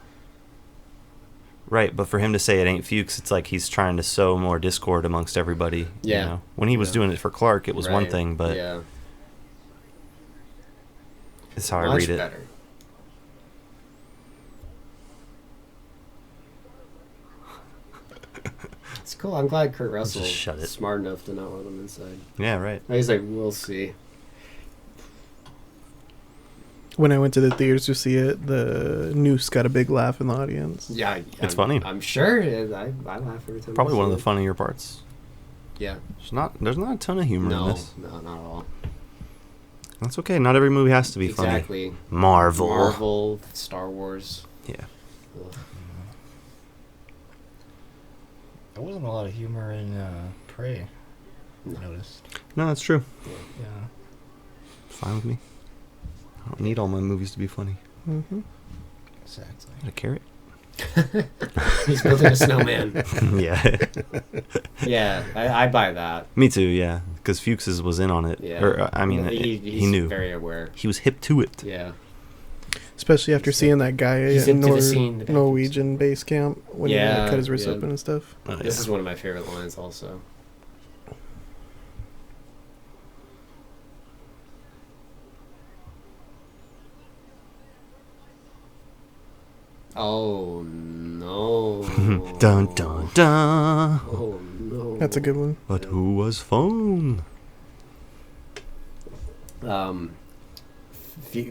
Right, but for him to say it ain't Fuchs, it's like he's trying to sow more discord amongst everybody. Yeah. You know? When he was Yeah. doing it for Clark, it was one Right. thing, but yeah, it's how I much read it. better. It's cool. I'm glad Kurt Russell just shut it. is smart enough to not let him inside. Yeah, right. He's like, we'll see. when I went to the theaters to see it, the noose got a big laugh in the audience. Yeah, It's funny. I'm sure. I laugh every time. Probably I one of see the it. funnier parts. Yeah. There's not a ton of humor in No, this. no, not at all. That's okay. Not every movie has to be funny. Exactly. Marvel. Star Wars. Yeah. Ugh. There wasn't a lot of humor in Prey. No. I noticed. No, that's true. Yeah. It's fine with me. I don't need all my movies to be funny. Mm-hmm. Exactly. Got a carrot? He's building a snowman. Yeah. Yeah, I buy that. Me too, yeah. Because Fuchs was in on it. Yeah. Or, I mean, he's he knew. very aware. He was hip to it. Yeah. Especially after seeing that guy He's in into the scene. Norwegian base camp when he Yeah, cut his wrist yeah. open and stuff. Oh, This yeah. is one of my favorite lines also. Oh no. Dun dun dun. Oh no. That's a good one. But who was phone?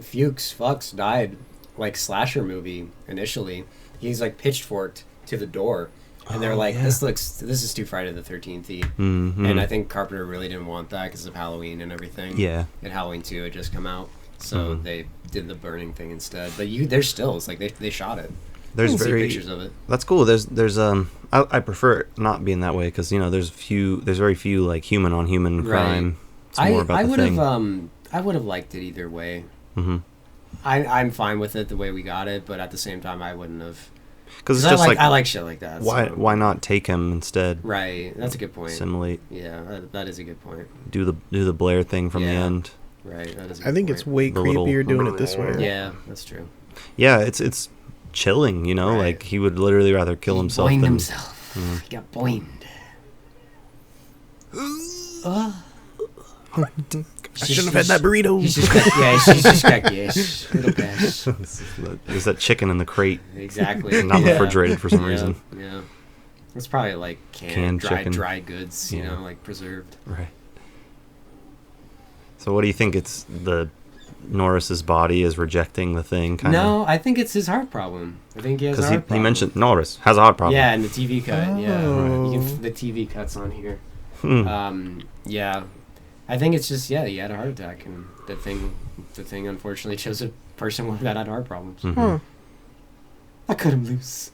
Fuchs died like slasher movie initially. He's like pitchforked to the door, and they're like, yeah. this is too Friday the 13th-y. Mm-hmm. And I think Carpenter really didn't want that because of Halloween and everything. Yeah. And Halloween 2 had just come out, so they did the burning thing instead. But there's stills, like they shot it. There's You can see very pictures of it. That's cool. There's I prefer it not being that way because there's very few like human on human Right. crime. It's more about the thing. I would have liked it either way. Mm-hmm. I'm fine with it the way we got it, but at the same time, I wouldn't have. Because it's just I like shit like that. why not take him instead? Right, that's a good point. Assimilate. Yeah, that is a good point. Do the Blair thing from the Yeah. end. Right, that is. A I good think point. it's way The little- creepier doing it this way. Yeah, that's true. Yeah, it's chilling. Right. Like he would literally rather kill He himself boinged than. himself. He got boinged. I shouldn't have had that burrito. He's just she's just got yes. It'll pass. There's that chicken in the crate, Exactly. not Yeah. refrigerated for some Yeah, reason. Yeah. It's probably like Canned chicken. dry goods, you Yeah. know, like preserved. Right. So what do you think? It's the Norris's body is rejecting the thing, kind of. No, I think it's his heart problem. I think he has a Because heart he problem. mentioned Norris has a heart problem. Yeah, and the TV cut. Yeah, Oh. you can, the TV cuts on here. Hmm. Yeah, I think it's just he had a heart attack, and the thing unfortunately chose a person that had heart problems. Mhm. Huh. I cut him loose.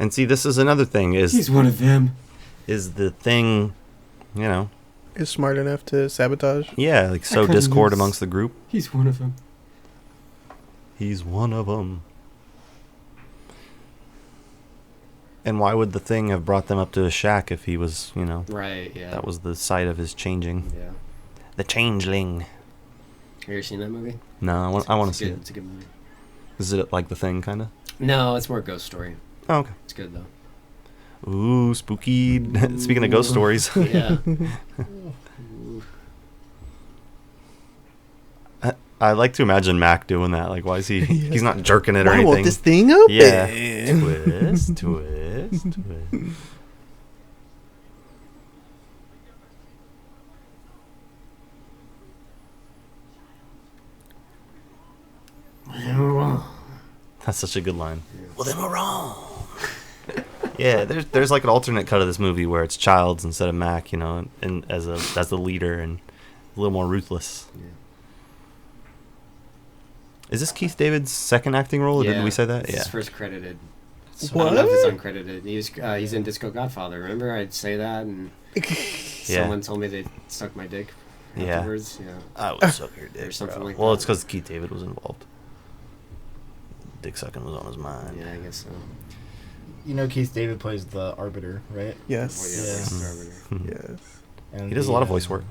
And see, this is another thing. He's one of them. Is the thing, Is smart enough to sabotage. yeah, like sow cut him discord loose. amongst the group. He's one of them. He's one of them. And why would the thing have brought them up to a shack if he was, Right. Yeah. that was the site of his changing? Yeah. The changeling. Have you ever seen that movie? No, I want to It's see good. it. It's a good movie. Is it like the thing, kind of? No, it's more a ghost story. Oh, okay. It's good though. Ooh, spooky. Speaking of ghost stories. Yeah. I like to imagine Mac doing that. Like, why is he? He's not jerking it or Why anything. won't this thing open? Yeah. Twist, twist, twist. That's such a good line. Well, then we're wrong. Yeah, there's like an alternate cut of this movie where it's Childs instead of Mac, and as the leader and a little more ruthless. Yeah. Is this Keith David's second acting role? Or did we say that? It's Yeah. his first credited. I What? don't know if it's uncredited. He's in Disco Godfather. Remember, I'd say that, and someone told me they sucked my dick Yeah. afterwards. Yeah. I would suck your dick. Or something like well, that. it's because Keith David was involved. Dick sucking was on his mind. Yeah, I guess so. You know Keith David plays the Arbiter, right? Yes. Oh, yeah. Yeah. Arbiter. Yes. And He does a lot of voice work.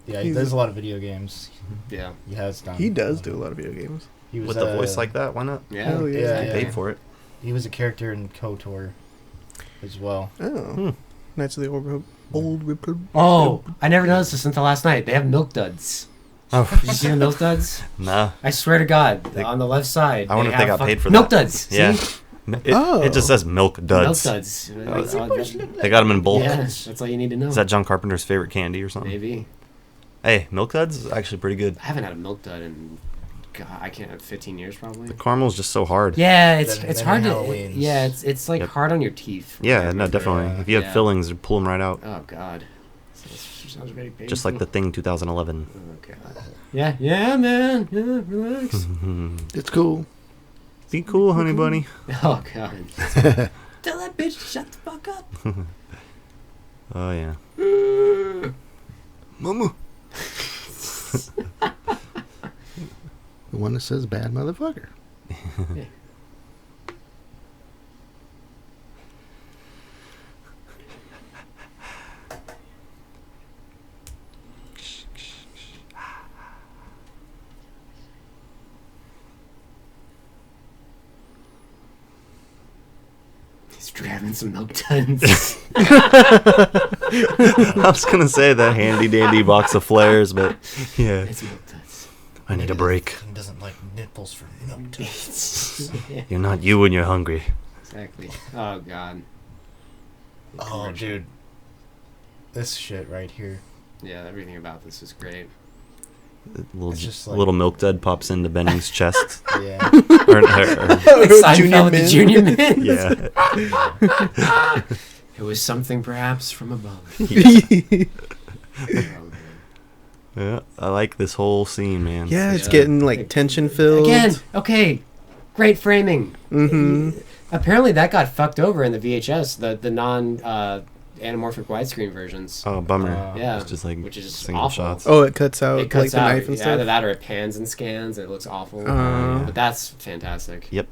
Yeah, he does a lot of video games. Yeah. He has done. He does do a lot of video games. He was With a voice like that, why not? Yeah. Hell yeah. Yeah, He yeah. paid for it. He was a character in KOTOR as well. Oh. Knights of the Old Republic. Oh, I never noticed this until last night. They have milk duds. Oh, Did you see the milk duds? nah. I swear to God, They- on the left side. I wonder if they have got paid for milk that. duds. Yeah. See? It just says milk duds. Milk duds. They got them in bulk. Yeah, that's all you need to know. Is that John Carpenter's favorite candy or something? Maybe. Hey, milk duds is actually pretty good. I haven't had a milk dud in, God, I can't, 15 years probably. The caramel's just so hard. Yeah, it's Better it's than hard to. Halloweens. Yeah, it's like Yep. hard on your teeth. Yeah, no, definitely. Yeah. If you have Yeah. fillings, pull them right out. Oh God. Sounds very painful. Just like the Thing 2011. Oh God. Yeah, man. Yeah, relax. It's cool. Be cool, honey bunny. Oh God. Tell that bitch to shut the fuck up. Oh, yeah. Mama. The one that says bad motherfucker. He's grabbing some milk duds. I was going to say that handy dandy box of flares, but yeah. It's milk duds. I need Maybe a the break. thing doesn't like nipples for milk. You're not you when you're hungry. Exactly. Oh god. Oh, dude. This shit right here. Yeah, everything about this is great. It's just like- Little milk dud pops into Benning's chest. Yeah. Seinfeld, the Junior Mint. Yeah. It was something perhaps from above. Yeah, I like this whole scene, man. Yeah, it's Yeah. getting like tension filled. Again, okay, great framing. Mm-hmm. Apparently that got fucked over in the VHS, the non anamorphic widescreen versions. Oh, bummer. Yeah, It's just like which is just single awful. shots. Oh, it cuts out It cuts like the out knife and either stuff. that or it pans and scans. It looks awful. Yeah. But that's fantastic. Yep.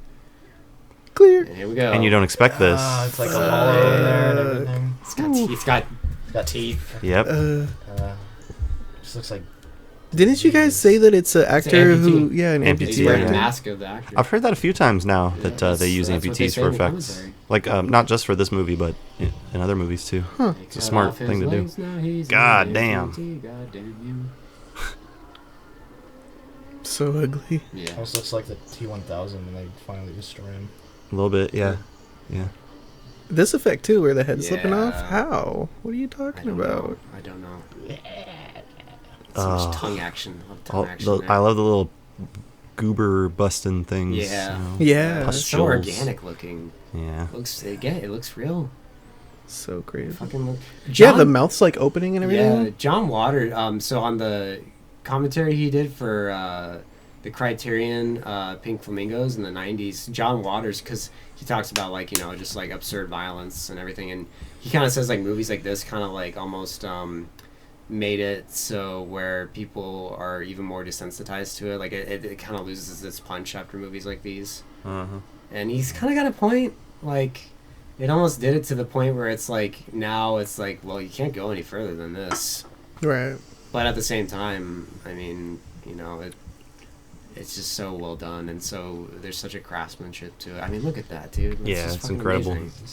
Clear. And here we go. And you don't expect this. It's like a hollow in there and everything. It's got teeth. It's got It's got teeth. Yep. Just looks like. Didn't you guys say that it's an actor who, amputee. yeah, an Amputee, he's amputee wearing yeah. a actor? mask of the actor. I've heard that a few times now Yeah, that they use that's what they amputees say for in the effects. commentary. Like, not just for this movie, but in other movies too. Huh. It's a smart thing to do. God damn. God damn So ugly. you. Yeah. Almost looks like the T-1000 when they finally destroy him. A little bit, yeah. Yeah. This effect too, where the head's slipping off. Yeah. How? What are you I talking don't about? know. I don't know. So much tongue action. I love tongue action. I love the little goober busting things. Yeah. Yeah. It's so pustules. organic looking. Yeah. It looks real. So crazy. Fucking look. Yeah, the mouth's like opening and everything. Yeah, John Waters. So on the commentary he did for the Criterion Pink Flamingos in the '90s, John Waters, because he talks about like just like absurd violence and everything, and he kind of says like movies like this kind of like almost made it so where people are even more desensitized to it. Like it kind of loses its punch after movies like these. Uh-huh. And he's kind of got a point. Like, it almost did it to the point where it's like, now it's like, well, you can't go any further than this. Right. But at the same time, I mean, it's just so well done. And so there's such a craftsmanship to it. I mean, look at that, dude. Yeah, just it's fucking incredible. amazing.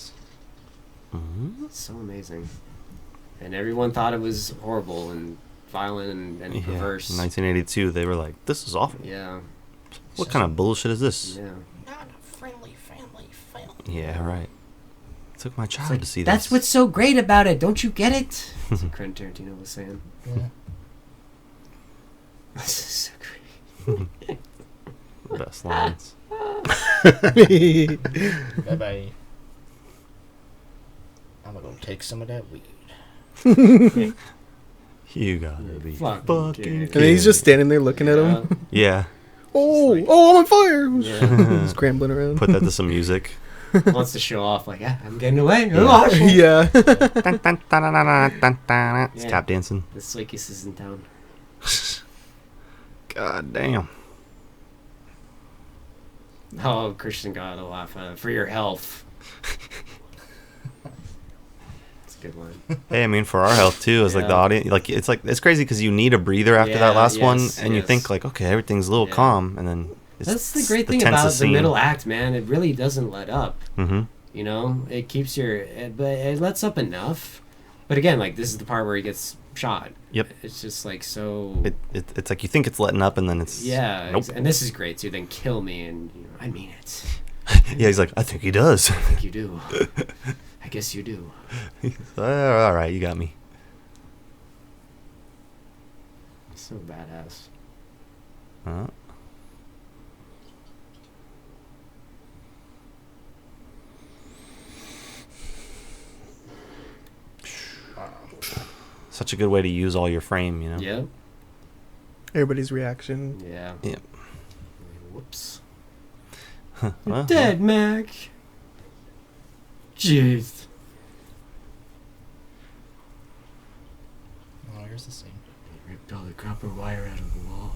Mhm. It's so amazing. And everyone thought it was horrible and violent and Yeah. perverse. In 1982, they were like, "This is awful. Yeah. What kind of bullshit is this?" Yeah. Not a friendly family film. Yeah, right. Took my child It's like, to see that's this. what's so great about it. Don't you get it? That's what Quentin Tarantino was saying. Yeah. This is so great. Best lines. Bye bye. I'm gonna go take some of that weed. You gotta be Fucking fucking kidding. And then he's just standing there looking at him. Yeah. Oh, like- I'm on fire! Yeah. Scrambling around. Put that to some music. Wants to show off, like, yeah, I'm getting away. Yeah. Oh, shit. Yeah. Dun, dun, dun, dun, dun, dun, dun. It's Yeah. tap dancing. The Slickest is in town. God damn. Oh, Christian got a laugh at it. For your health. It's a good one. Hey, I mean, for our health too, as like the Yeah. audience, like it's crazy because you need a breather after that Yeah, last one, yes, and you yes. think like, okay, everything's a little Yeah. calm, and then That's the great thing about the middle act, man. It really doesn't let up. Mm-hmm. You know, it keeps but it lets up enough. But again, like, this is the part where he gets shot. Yep. It's just like so. It's like you think it's letting up, and then it's Yeah, Nope. and this is great too. Then kill me, and I mean it. Yeah, he's like, I think he does. I think you do. I guess you do. All right, you got me. So badass. Uh, Such a good way to use all your frame, you know. Yep. Everybody's reaction. Yeah. Yep. Whoops. Well, Dead, Mac. Jeez. Oh, here's the scene. They ripped all the copper wire out of the wall.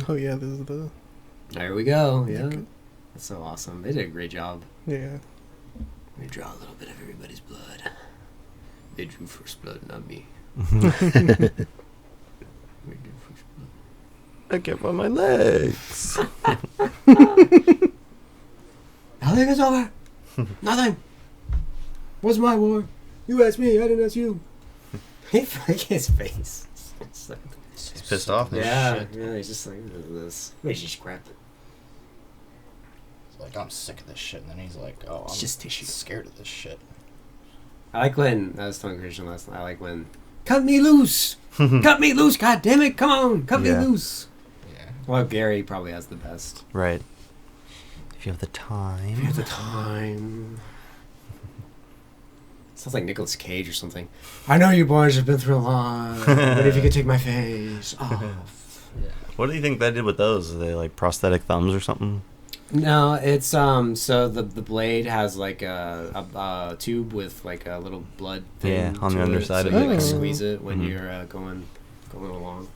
Oh yeah, this is the There we go. Yeah. Okay. That's so awesome. They did a great job. yeah. We draw a little bit of everybody's blood. They drew first blood, not me. well. We drew first blood. I can't find my legs. Nothing is over. Nothing. What's my war? You asked me. I didn't ask you. His face. It's like, He's pissed off. yeah, he's just like, what is this? Makes you scrap it. He's like, I'm sick of this shit. And then he's like, oh, It's I'm just tissue. scared of this shit. I like when, I was telling Kristian last night, I like when, cut me loose! Cut me loose, god damn it, come on, cut me Yeah. loose! Yeah. Well, Gary probably has the best. Right. If you have the time. If you have the time. Sounds like Nicolas Cage or something. I know you boys have been through a lot, but if you could take my face off. Yeah. What do you think they did with those? Are they like prosthetic thumbs or something? No, it's so the blade has like a tube with like a little blood thing Yeah, on the to it, underside so of you it. like Oh. squeeze it when Mhm. you're going along.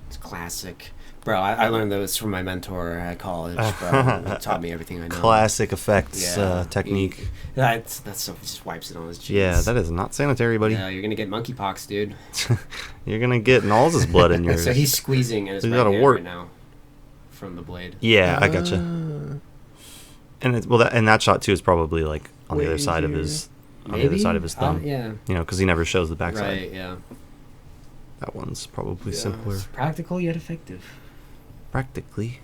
It's classic. Bro, I learned those from my mentor at college, bro. He taught me everything I know. Classic effects Yeah. technique. That's so he just wipes it on his cheeks. Yeah, that is not sanitary, buddy. Yeah, you're gonna get monkeypox, dude. You're gonna get Nalls' blood in yours. So he's squeezing in his You right gotta hand work. right now from the blade. Yeah, I gotcha. Ah. And it's and that shot too is probably like on the other Way side of here. his on the other side of his thumb. Yeah. You know, because he never shows the backside. Right. Yeah. That one's probably Yeah, simpler. It's practical yet effective. Practically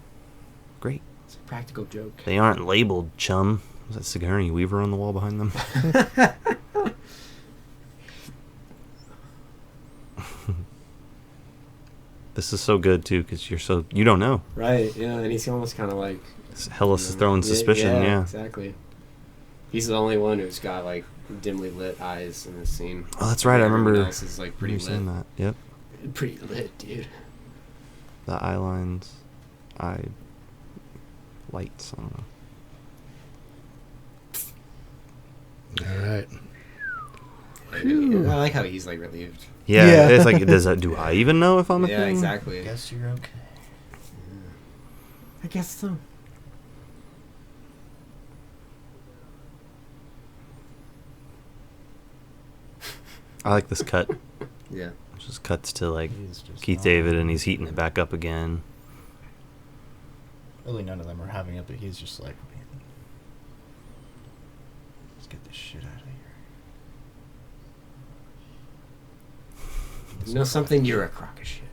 great. It's a practical joke. They aren't labeled, chum. Is that Sigourney Weaver on the wall behind them? This is so good too, because you don't know. Right. Yeah, and he's almost kind of like. Hellas is throwing suspicion. Yeah. Exactly. He's the only one who's got like dimly lit eyes in this scene. Oh, that's right. I Everyone remember. else is like pretty remember seeing lit. that. Yep. Pretty lit, dude. The eye lines, eye lights. I don't know. All right. I like how he's like relieved. Yeah, Yeah. it's like, do I even know if I'm a Yeah, thing? exactly. Guess you're okay. I guess so. I like this cut. Yeah. It just cuts to like He's just Keith not- David, and he's heating it back up again. Really, none of them are having it, but he's just like, man, let's get this shit out of here. You know something? You're a crock of shit.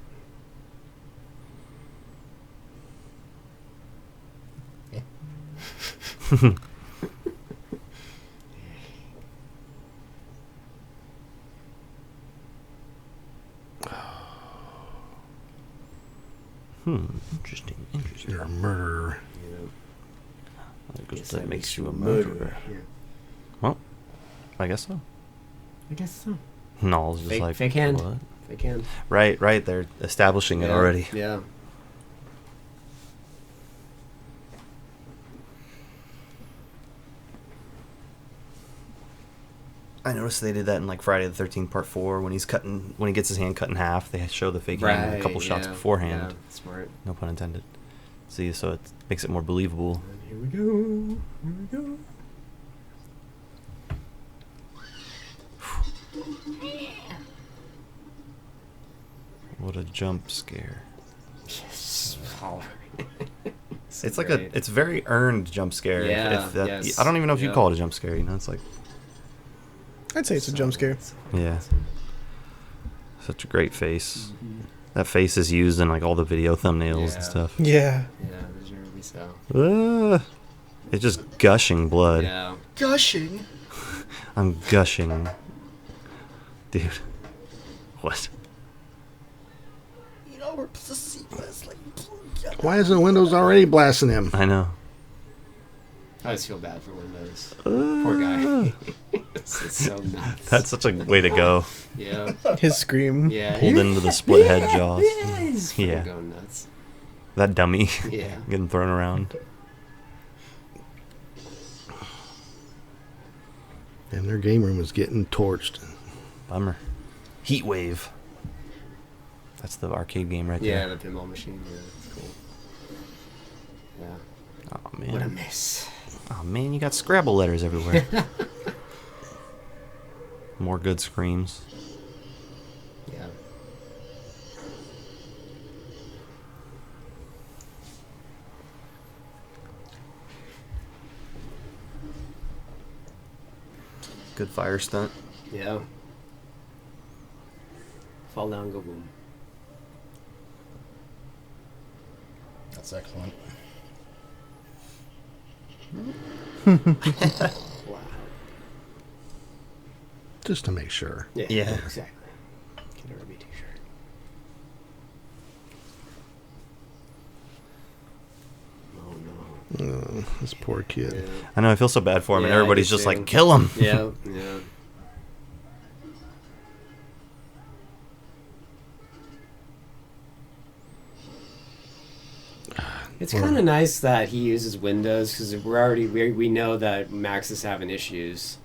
Interesting. You're a murderer. You know, I guess guess that makes you a murderer. Yeah. Well, I guess so. I guess so. No, it's just Fake- like fake hand. What? They can. Right. They're establishing it Yeah, already. Yeah. I noticed they did that in like Friday the 13th Part 4 when he gets his hand cut in half. They show the fake hand a couple shots yeah, beforehand. Yeah, smart. No pun intended. See, so it makes it more believable. And here we go. Here we go. What a jump scare! Yes. Wow. It's like it's very earned jump scare. Yeah, that, yes, I don't even know if you yeah. call it a jump scare. You know, it's like I'd say it's a jump scare. Yeah. Such a great face. That face is used in like all the video thumbnails Yeah. and stuff. Yeah. Yeah, deservedly so. It's just gushing blood. Yeah. Gushing. I'm gushing. Dude. What? You know, we're supposed to see this, like, Why isn't Windows already blasting him? I know. I just feel bad for Windows. Poor guy. It's so nuts. That's such a way to go. Yeah. His scream. Yeah. Pulled into the split head jaws. He's fucking Yeah. going nuts. That dummy Yeah. getting thrown around. And their game room is getting torched. Bummer. Heat Wave. That's the arcade game right Yeah, there. the pinball machine. Yeah, that's cool. Yeah. Oh What a man. miss. Oh man, you got Scrabble letters everywhere. More good screams. Yeah. Good fire stunt. Yeah. Fall down, go boom. That's excellent. Wow. Just to make sure. Yeah. Exactly. Can never be too sure. Oh no. Oh, this poor kid. Yeah. I know. I feel so bad for him, and Yeah, I everybody's do just too. like, kill him. Yeah. Yeah. It's kind of nice that he uses Windows because we know that Max is having issues.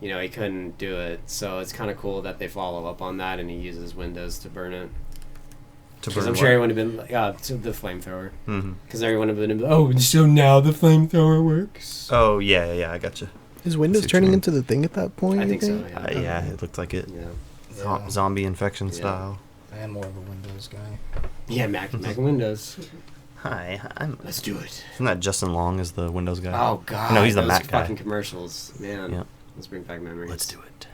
You know, he couldn't do it, so it's kind of cool that they follow up on that and he uses Windows to burn it. Because I'm sure everyone would have been to the flamethrower. Because everyone would have been, oh, so now the flamethrower works. Oh yeah, I gotcha. Is Windows what you turning mean. into the thing at that point? I you think so. Yeah. Yeah, it looked like it. Yeah. Yeah. Zombie infection Yeah. style. I am more of a Windows guy. Yeah, Mac and Windows. Hi, I'm. Let's do it. Isn't that Justin Long as the Windows guy? Oh God. No, he's the those Mac guy. fucking commercials, man. Yeah. Let's bring back memories. Let's do it.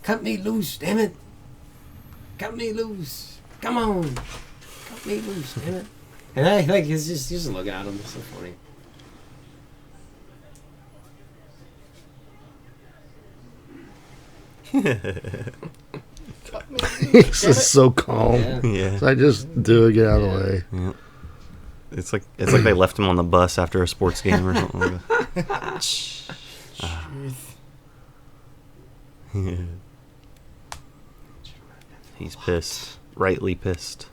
Cut me loose, damn it. Cut me loose. Come on. Cut me loose, damn it. And I like he's just looking at him. It's so funny. He's just so calm. Yeah. Yeah. So I just do it, get out of the way. Yeah. It's like they left him on the bus after a sports game or something like that. Yeah. He's pissed. Rightly pissed.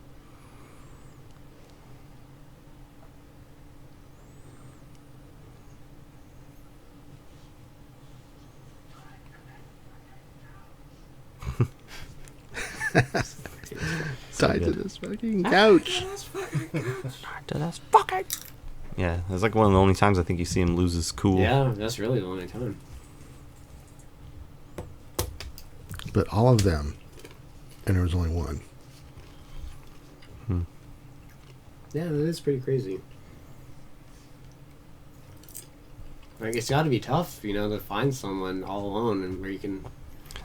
Tied to good. this fucking couch. Yeah, it's like one of the only times I think you see him lose his cool. Yeah, that's really the only time. But all of them, and there was only one. Yeah, that is pretty crazy. Like, it's got to be tough, you know, to find someone all alone and where you can.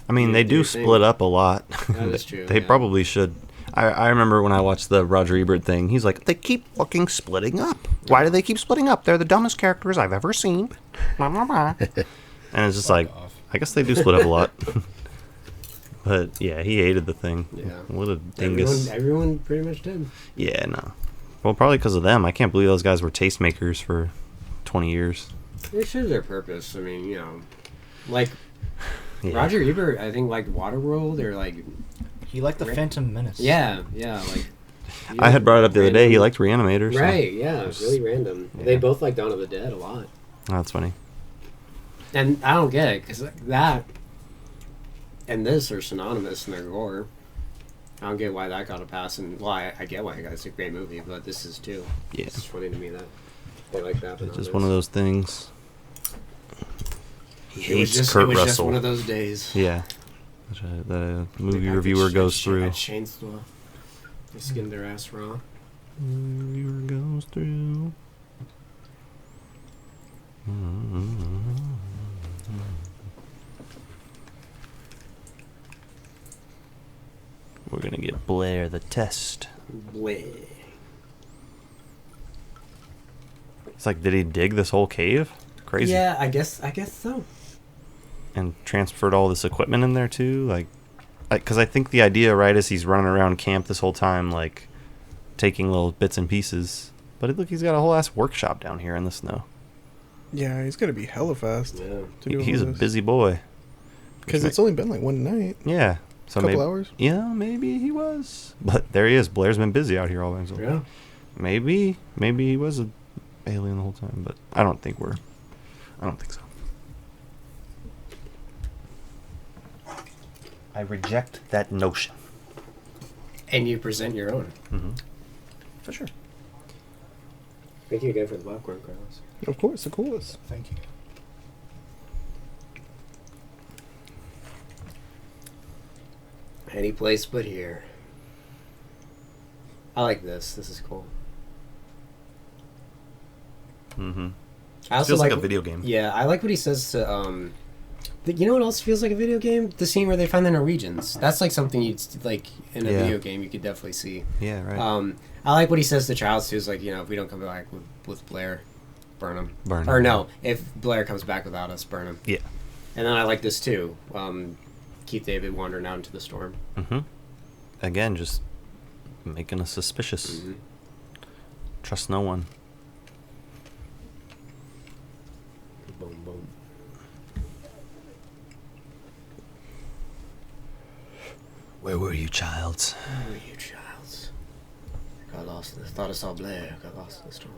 I mean, they do do your split thing. up a lot. That is true, They yeah. probably should. I remember when I watched the Roger Ebert thing, he's like, they keep fucking splitting up. Why do they keep splitting up? They're the dumbest characters I've ever seen. Blah, blah, blah. And it's just like, off. I guess they do split up a lot. But yeah, he hated the thing. Yeah. What a dingus. Everyone pretty much did. Yeah, no. Well, probably because of them. I can't believe those guys were tastemakers for 20 years. They serve their purpose. I mean, you know, like Yeah. Roger Ebert, I think liked Waterworld or like, He liked the Phantom Menace. yeah, like. I had brought it up the other day. He random- liked Reanimator. So. Right, yeah, it's really random. Yeah. They both like Dawn of the Dead a lot. Oh, that's funny. And I don't get it, because that and this are synonymous in their gore. I don't get why that got a pass, and well, I get why it's a great movie, but this is too. Yeah. It's funny to me that they like that. But It's not just one of this. those things. He It was hates just, Kurt it was Russell. just one of those days. Yeah. Which, the movie Like, reviewer I goes through. chainsaw. They skinned their ass raw. Reviewer goes through. We're gonna get Blair the test. Bleh. It's like, did he dig this whole cave? Crazy. Yeah, I guess so. And transferred all this equipment in there too, like, because I think the idea, right, is he's running around camp this whole time, like, taking little bits and pieces. But look, he's got a whole ass workshop down here in the snow. Yeah, he's gonna be hella fast Yeah. to do He's all a this. busy boy. Because it's only been like one night, Yeah. So couple maybe, hours. yeah, maybe he was. But there he is. Blair's been busy out here all by himself. Yeah. Maybe he was an alien the whole time, but I don't think so. I reject that notion. And you present your own. Mm-hmm. For sure. Thank you again for the popcorn, Carlos. Of course, of course. Thank you. Any place but here. I like this. This is cool. Mm-hmm. I also Feels like like a video game. Yeah, I like what he says to You know what else feels like a video game? The scene where they find the Norwegians. That's like something you'd like in a Yeah. video game. You could definitely see. Yeah, right. I like what he says to Childs too. Is like, if we don't come back with Blair, burn him. Burn Or him. no, if Blair comes back without us, burn him. Yeah. And then I like this too. Keith David wandering out into the storm. Mm-hmm. Again, just making us suspicious. Mm-hmm. Trust no one. Boom, boom. Where were you, Childs? Where were you, Childs? Got lost. Thought I saw Blair. Got lost in the storm.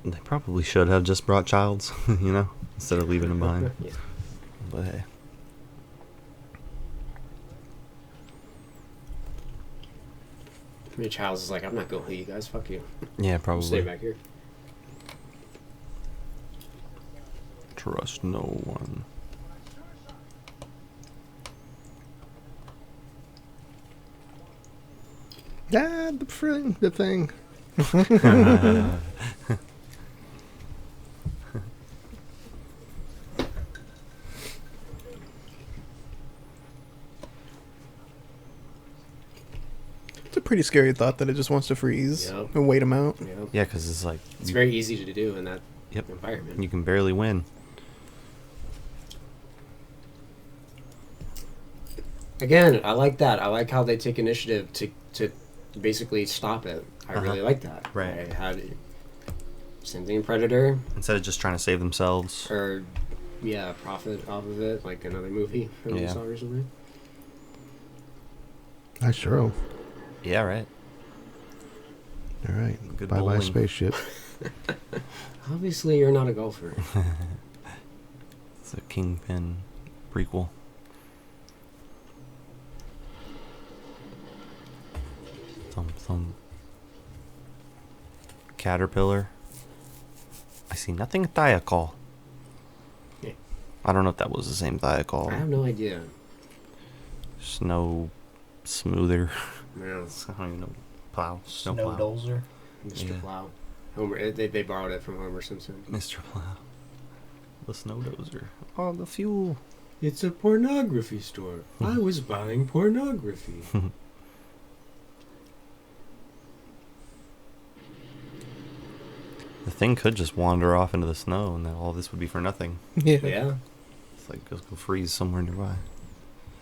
They probably should have just brought Childs, instead of leaving him behind. Yeah. But hey. I mean, Childs is like, I'm not going with you guys. Fuck you. Yeah, I'll stay probably. back here. Trust no one. Ah, the thing. It's a pretty scary thought that it just wants to freeze Yep. and wait him out. Yeah, because it's like It's very easy to do in that Yep. environment. you can barely win. Again, I like that. I like how they take initiative to basically stop it. I Uh-huh. really like that. Right. I had same thing in Predator, Instead of just trying to save themselves. or profit off of it, like another movie that we Yeah. saw recently. I sure hope. Yeah, right. All right. Good Bye-bye, bowling. spaceship. Obviously, you're not a golfer. It's a Kingpin prequel. Some caterpillar. I see nothing thiacal. Yeah. I don't know if that was the same thiacal. I have no idea. Snow smoother. No, I don't even know. Plow. Snow Snow plow. dozer. Mr. Yeah. Plow. Homer. They borrowed it from Homer Simpson. Mr. Plow. The snow dozer. Oh, the fuel. It's a pornography store. I was buying pornography. The thing could just wander off into the snow, and then all this would be for nothing. Yeah. Yeah. It's like go freeze somewhere nearby.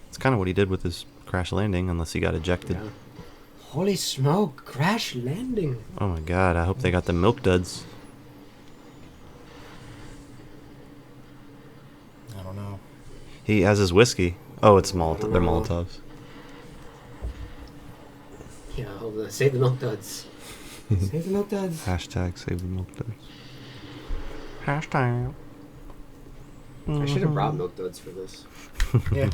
It's kind of what he did with his crash landing, unless he got ejected. Yeah. Holy smoke! Crash landing. Oh my god! I hope they got the milk duds. I don't know. He has his whiskey. Oh, it's I Molotov. don't They're know. Molotovs. Yeah. Save the milk duds. Save the milk duds. Hashtag save the milk duds. Hashtag. I should have brought milk duds for this. Yeah.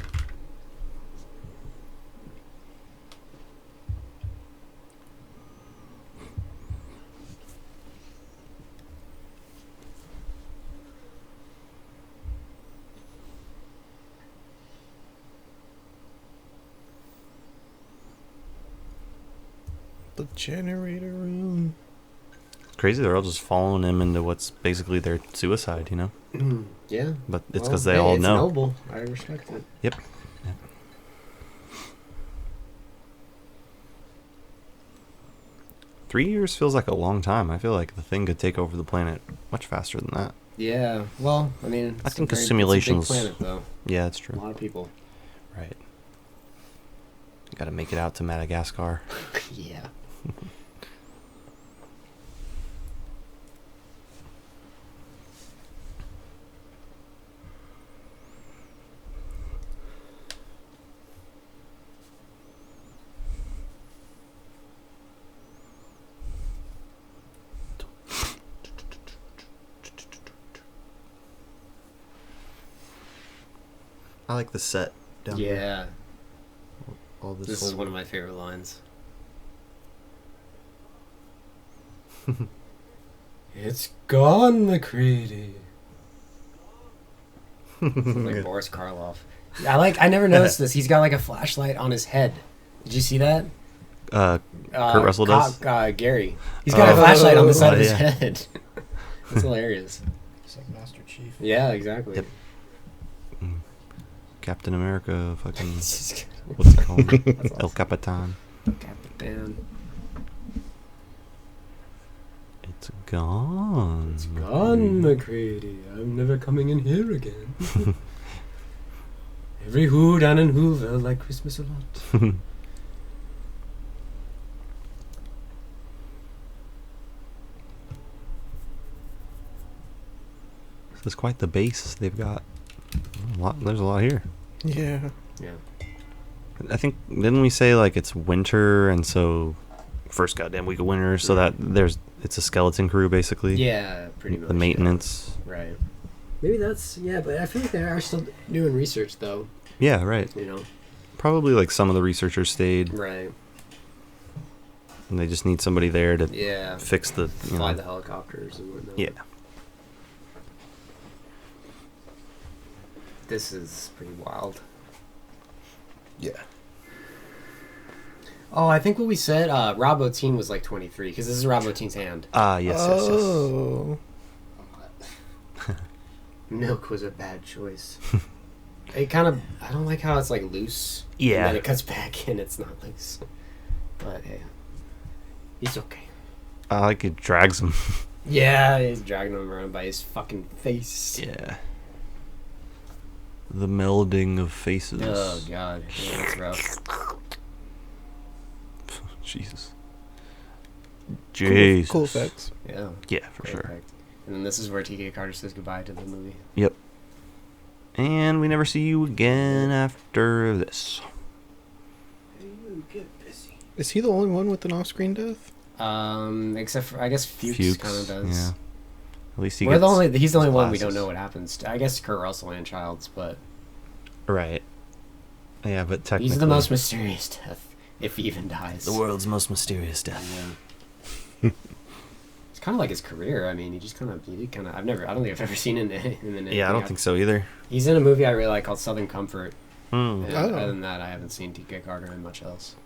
The generator room. It's crazy. They're all just following him into what's basically their suicide, Yeah. But it's Well, because they hey, all it's know. noble. I respect it. Yep. 3 years feels like a long time. I feel like the thing could take over the planet much faster than that. Yeah. Well, I mean, I think the it's a simulations- big planet, though. Yeah, that's A true. lot of people. Right. Got to make it out to Madagascar. Yeah. I like the set down there. Yeah. All this, This is whole- one of my favorite lines. It's gone, McCready. Like Boris Karloff. I never noticed this. He's got like a flashlight on his head. Did you see that? Kurt Russell does? Gary. He's got a flashlight on the side of his yeah. head. That's hilarious. It's like Master Chief. Yeah, exactly. Yep. Captain America, fucking, what's it called? That's El awesome. Capitan. Capitan. It's gone. It's gone, McCready. I'm never coming in here again. Every who down in Whoville like Christmas a lot. This is quite the base they've got. There's a lot here. Yeah. Yeah. I think, didn't we say like it's winter and so first goddamn week of winter, so that it's a skeleton crew basically. Yeah, pretty much. The maintenance. Yeah. Right. Maybe that's, yeah, but I feel like they are still doing research though, Yeah, right. you know? Probably like some of the researchers stayed Right. and they just need somebody there to Yeah. fix the, you Fly know. the helicopters and whatnot. Yeah. This is pretty wild. Yeah. Oh, I think what we said, Rob Bottin was like 23, because this is Rob Bottin's hand. Yes. Oh. Milk was a bad choice. It kind of, I don't like how it's like loose. Yeah. And then it cuts back and it's not loose. But hey, he's okay. I like it drags him. Yeah, he's dragging him around by his fucking face. Yeah. The melding of faces. Oh god, yeah, that's rough. Jesus. Jesus. Cool effects. Yeah, Yeah, for great sure. effect. And then this is where TK Carter says goodbye to the movie. Yep. And we never see you again after this. Is he the only one with an off-screen death? Except for I guess Fuchs kind of does. Yeah. At least he He's gets the only one we don't glasses. know what happens to. I guess Kurt Russell and Childs, but Right. Yeah, but technically he's the most mysterious death, if he even dies. the world's most mysterious death. Yeah. It's kind of like his career. I mean, he did kind of. I don't think I've ever seen him in Yeah, I don't think so either. He's in a movie I really like called Southern Comfort. Hmm. And Oh. other than that, I haven't seen TK Carter in much else.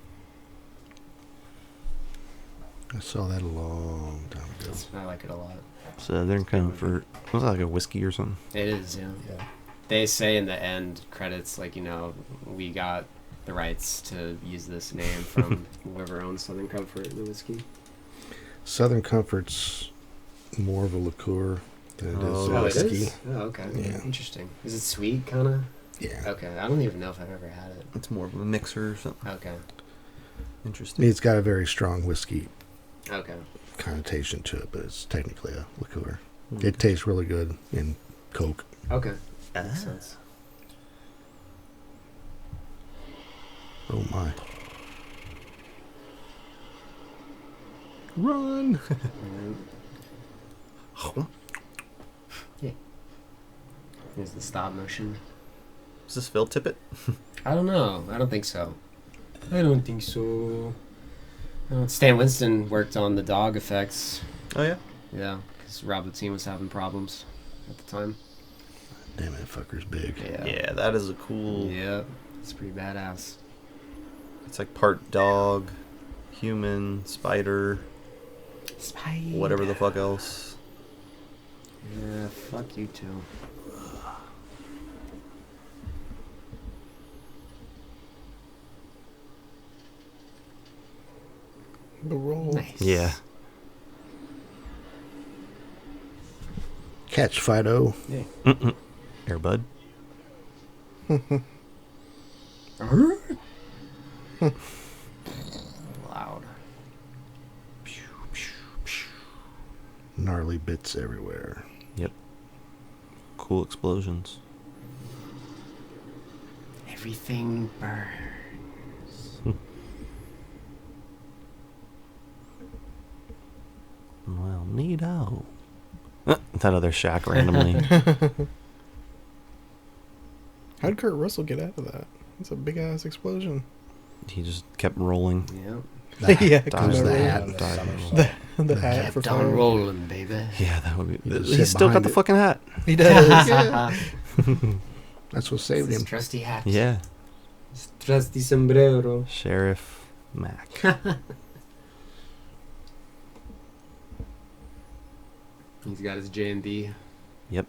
I saw that a long time ago. I like it a lot. Southern Comfort. Was that like a whiskey or something? It is, yeah. Yeah. They say in the end credits, like, you know, we got the rights to use this name from whoever owns Southern Comfort, the whiskey. Southern Comfort's more of a liqueur than it is Oh, a Oh, it whiskey. is? Oh, okay. Yeah. Interesting. Is it sweet, kind of? Yeah. Okay. I don't even know if I've ever had it. It's more of a mixer or something. Okay. Interesting. It's got a very strong whiskey Okay. connotation to it, but it's technically a liqueur. Hmm. It tastes really good in Coke. Okay. Ah. Makes sense. Oh my. Run! Yeah. Here's the stop motion. Is this Phil Tippett? I don't know. I don't think so. I don't think so. Stan Winston worked on the dog effects. Oh yeah. Yeah, because Rob Bottin was having problems at the time. Damn it, fucker's big. Yeah. Yeah, that is a cool. Yeah. It's pretty badass. It's like part dog, human, spider, Spider. whatever the fuck else. Yeah, fuck you too. The roll. Nice. Yeah. Catch Fido. Yeah. Airbud. Loud. Gnarly bits everywhere. Yep. Cool explosions. Everything burns. Well, neato. That other shack randomly. How'd Kurt Russell get out of that? It's a big ass explosion. He just kept rolling. Yeah. Yeah, Died. comes the over. hat. The hat for Kept on fire. rolling, baby. Yeah, that would be. just He's hid still got behind the it. fucking hat. He does. Yeah. That's what saved His him. trusty hat. Yeah. His trusty sombrero. Sheriff Mac. He's got his J&B. Yep.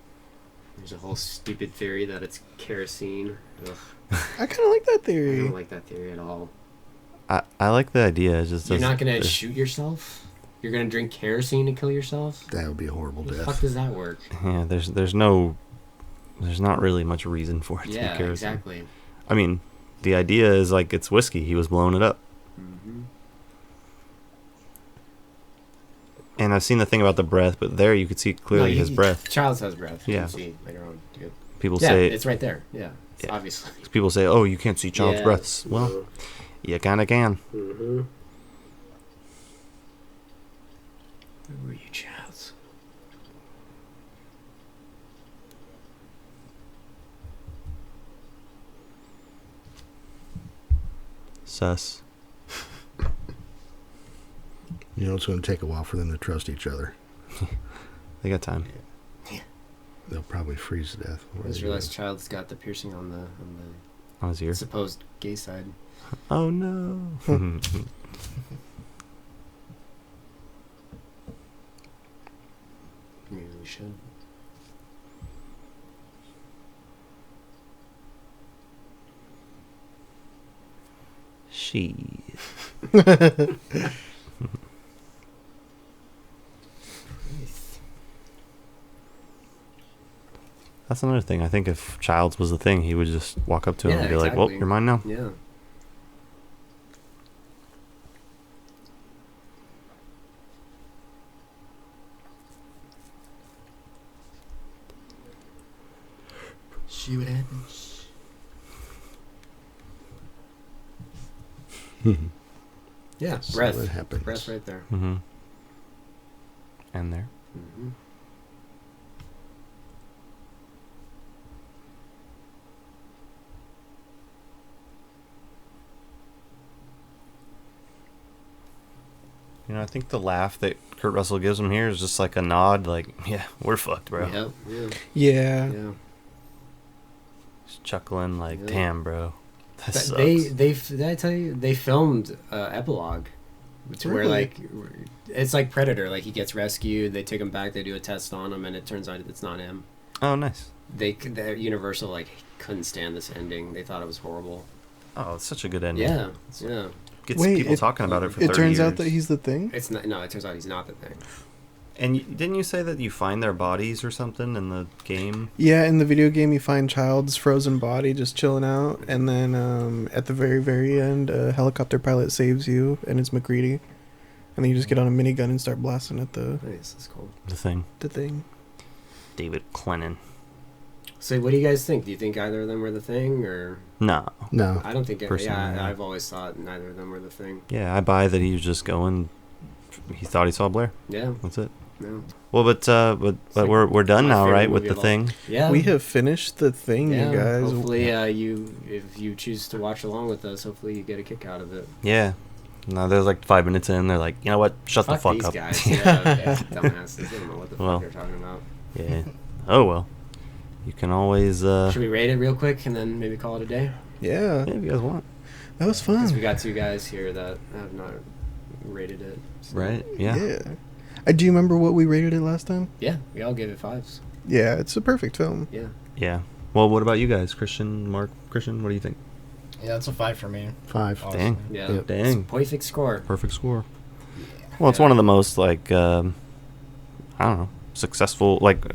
There's a whole stupid theory that it's kerosene. Ugh, I kind of like that I theory. don't like that theory at all. I like the idea. It just You're doesn't- not gonna shoot yourself? You're gonna drink kerosene to kill yourself? That would be a horrible How the death. fuck does that work? Yeah, there's not really much reason for it to be Yeah, kerosene. exactly. I mean, the idea is like it's whiskey. He was blowing it up. Hmm. And I've seen the thing about the breath, but there you could see clearly his breath. Child's has breath. You Yeah. can see later on. Too. People Yeah, say it's right there. Yeah, Yeah. obviously. people say, "Oh, you can't see child's breaths." Well, you kind of can. Mm-hmm. Who are you, Childs? Sus. You know, it's going to take a while for them to trust each other. They got time. They'll probably freeze to death. I just realized Child's got the piercing on the On his ear. supposed gay side. Oh no. Maybe we should. She. That's another thing. I think if Childs was the thing, he would just walk up to him Yeah, and be like, "Well, exactly. you're mine now." Yeah. See what happens. Yeah, So breath. what happens? Breath right there. Mm-hmm. And there. Mm-hmm. You know, I think the laugh that Kurt Russell gives him here is just like a nod, like, "Yeah, we're fucked, bro." Yep. Yeah. Yeah. Yeah. Just chuckling, like, Yeah. "Damn, bro, that sucks." Did I tell you they filmed epilogue to where Really? like it's like Predator, like he gets rescued, they take him back, they do a test on him, and it turns out it's not him. Oh, nice. The Universal like couldn't stand this ending. They thought it was horrible. Oh, it's such a good ending. Yeah, yeah. Gets Wait, people it- talking about it for 30 It turns out years. that he's the thing. It's not. No, it turns out he's not the thing. And didn't you say that you find their bodies or something in the game? Yeah, in the video game, you find Child's frozen body just chilling out, and then at the very, very end, a helicopter pilot saves you, and it's McCready, and then you just get on a minigun and start blasting at the Nice, that's cool. The thing. thing. David Clennon. So, what do you guys think? Do you think either of them were the thing, or No. No. I don't think. Personally, Yeah, no. I've always thought neither of them were the thing. Yeah, I buy that he was just going. He thought he saw Blair. Yeah, That's it. no. Well, but like we're done my now, favorite right? With movie the of all- thing. Yeah, We have finished the thing, Yeah, you guys. hopefully, if you choose to watch along with us, hopefully you get a kick out of it. Yeah. No, there's like 5 minutes in. They're like, you know what? Shut the fuck these up. guys. Yeah, dumbasses. They don't know what the Well. fuck they're talking about. Yeah. Oh well. You can always. Should we rate it real quick and then maybe call it a day? Yeah, Yeah, if you guys want. that was Because we fun. got two guys here that have not rated it. So. Right? Yeah. Do you remember what we rated it last time? Yeah, we all gave it 5s. Yeah, it's a perfect film. Yeah. Yeah. Well, what about you guys, Christian, Mark, Christian? What do you think? Yeah, it's a 5 for me. 5. Awesome. Dang. Yeah. Yep. Dang. It's a perfect score. Perfect score. Well, it's Yeah. one of the most like I don't know, successful. Like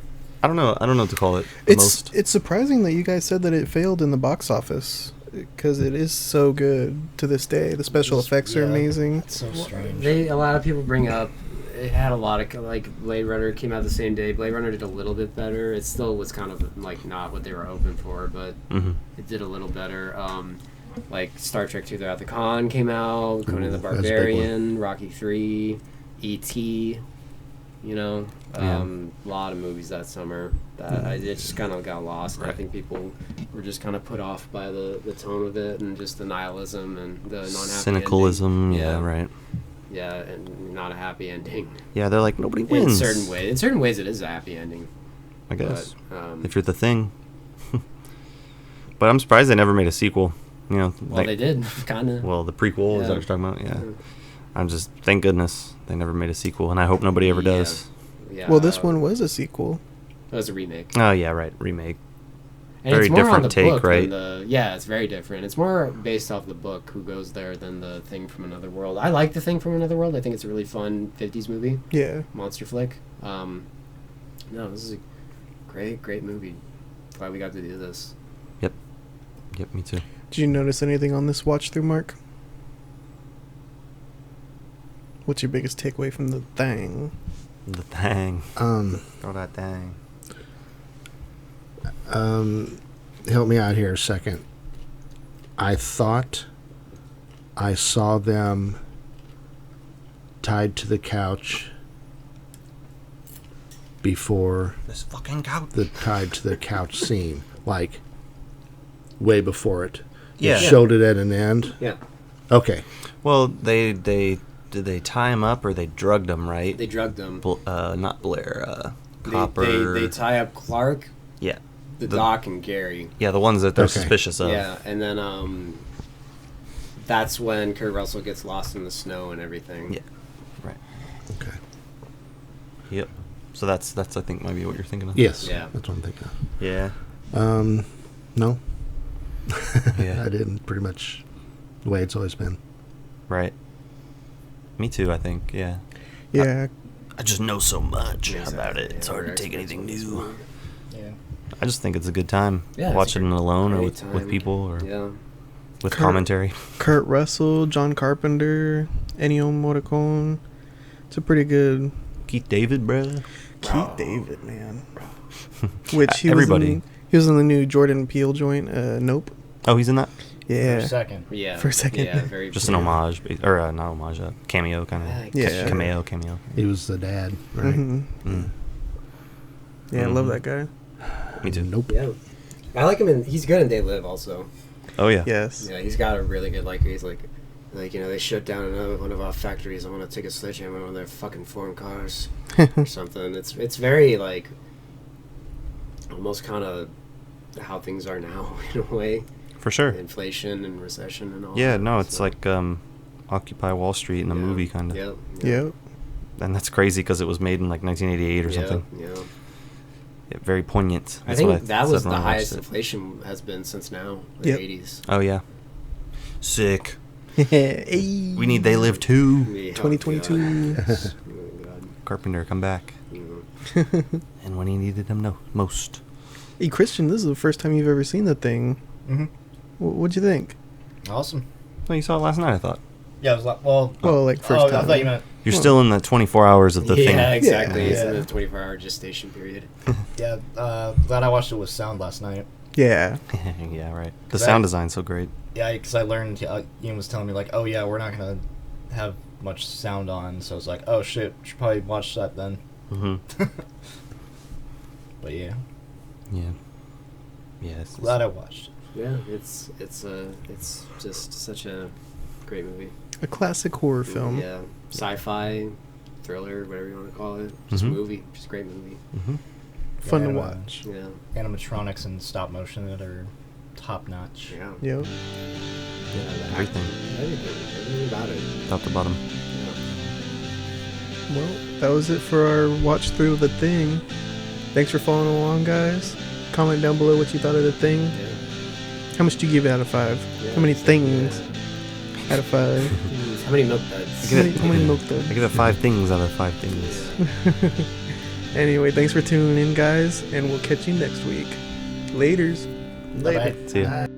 I don't know what to call it. The most. It's surprising that you guys said that it failed in the box office, because it is so good to this day. The special effects are Yeah. amazing. It's so strange. A lot of people bring up it had a lot of like Blade Runner came out the same day. Blade Runner did a little bit better. It still was kind of like not what they were hoping for, but Mhm. it did a little better. Like Star Trek 2: The Wrath of Khan came out, Conan the Ooh, that's a big one. Barbarian, Rocky 3, E.T. You know, Yeah. a lot of movies that summer that it just kind of got lost. And I Right. think people were just kind of put off by the tone of it and just the nihilism and the non-happy Cynicalism. ending. Yeah. Right. Yeah, and not a happy ending. Yeah, they're like nobody In wins. certain ways, it is a happy ending. I guess But, if you're the thing. But I'm surprised they never made a sequel. You know, Well, they did, kind of. Well, the prequel is that what Yeah. you're talking about? Yeah. I'm just thank goodness they never made a sequel, and I hope nobody ever does. Yeah. Well, this one was a sequel. It was a remake. Oh yeah, right, remake. And Very it's more on different the take, book right? than yeah, it's very different. It's more based off the book, Who Goes There, than the Thing from Another World. I like the Thing from Another World. I think it's a really fun 50s movie, Yeah. monster flick. No, this is a great movie. Glad we got to do this. Yep, me too. Did you notice anything on this watch through, Mark? What's your biggest takeaway from the thing? The thing. Throw that thing. Help me out here a second. I thought I saw them tied to the couch before This fucking couch. the tied to the couch scene, like way before it. Yeah. It showed it at an end. Yeah. Okay. Well, they did they tie him up or they drugged him, right? They drugged him. Not Blair. Copper. They tie up Clark, Yeah. the Doc, and Gary. Yeah, the ones that they're Okay. suspicious of. Yeah, and then that's when Kurt Russell gets lost in the snow and everything. Yeah. Right. Okay. Yep. So that's I think maybe what you're thinking of. Yes. Yeah. That's what I'm thinking of. Yeah. No. Yeah. I didn't. Pretty much the way it's always been. Right. Me too, I think. Yeah. Yeah. I just know so much Exactly. about it. It's Yeah, hard to we're take experts anything on this new. one. Yeah. I just think it's a good time. Yeah, it's a watching it alone or great with time. people or Yeah. with Kurt- commentary. Kurt Russell, John Carpenter, Ennio Morricone. It's a pretty good Keith David, bruh. Keith David, man. Which he Everybody. he was in the new Jordan Peele joint. Nope. Oh, he's in that? Yeah. For a second. Yeah. For a second. Yeah, very Just an homage. Or not homage, a cameo kind of. Yeah. Cameo. He was the dad, right? hmm Mm. Yeah, I love Mhm. that guy. Me too. Nope. Yeah. I like him he's good in They Live also. Oh, yeah. Yes. Yeah, he's got a really good, he's like, they shut down one of our factories. I want to take a sledgehammer on one of their fucking foreign cars or something. It's very, almost kind of how things are now, in a way. For sure. Inflation and recession and all Yeah, that. no, it's so- like Occupy Wall Street in a Yeah, movie, kind of. Yep. Yep. And that's crazy because it was made in like 1988 or Yeah, something. yeah. Yeah, very poignant. I That's think what that said was when the I watched highest it. inflation has been since now, Yep. 80s. Oh, yeah. Sick. Hey. We need They Live too. Yeah, 2022. God. Oh, God. Carpenter, come back. Mhm. And when he needed him most. Hey, Christian, this is the first time you've ever seen the thing. Mm-hmm. What'd you think? Awesome. Well, you saw it last night, I thought. Yeah, it was like, well, Well, like first I time. thought you meant, You're still in the 24 hours of the yeah, thing. exactly. It's Yeah. in the 24-hour gestation period. yeah, glad I watched it with sound last night. Yeah. Yeah, right. The 'Cause sound design's so great. Yeah, because I learned, Ian was telling me, oh, yeah, we're not going to have much sound on, so it's like, oh, shit, should probably watch that then. Hmm. But yeah, Yeah. Yeah. It's, glad I watched it. Yeah, it's just such a great movie. A classic horror film. Yeah, sci-fi, thriller, whatever you want to call it. Just Mhm. movie, just a great movie. Hmm. Fun to Yeah, watch. Yeah, Animatronics and stop motion that are top notch. yeah. Yep. Yeah, the Everything. acting, everything about it. Top to bottom. Yeah. Well, that was it for our watch through of the thing. Thanks for following along, guys. Comment down below what you thought of the thing. Yeah. How much do you give it out of 5? Yeah. How many things out of 5? How many milk duds? Give it- How many milk I duds? give it 5 things out of 5 things. Anyway, thanks for tuning in, guys, and we'll catch you next week. Laters. Bye-bye. See ya. Bye.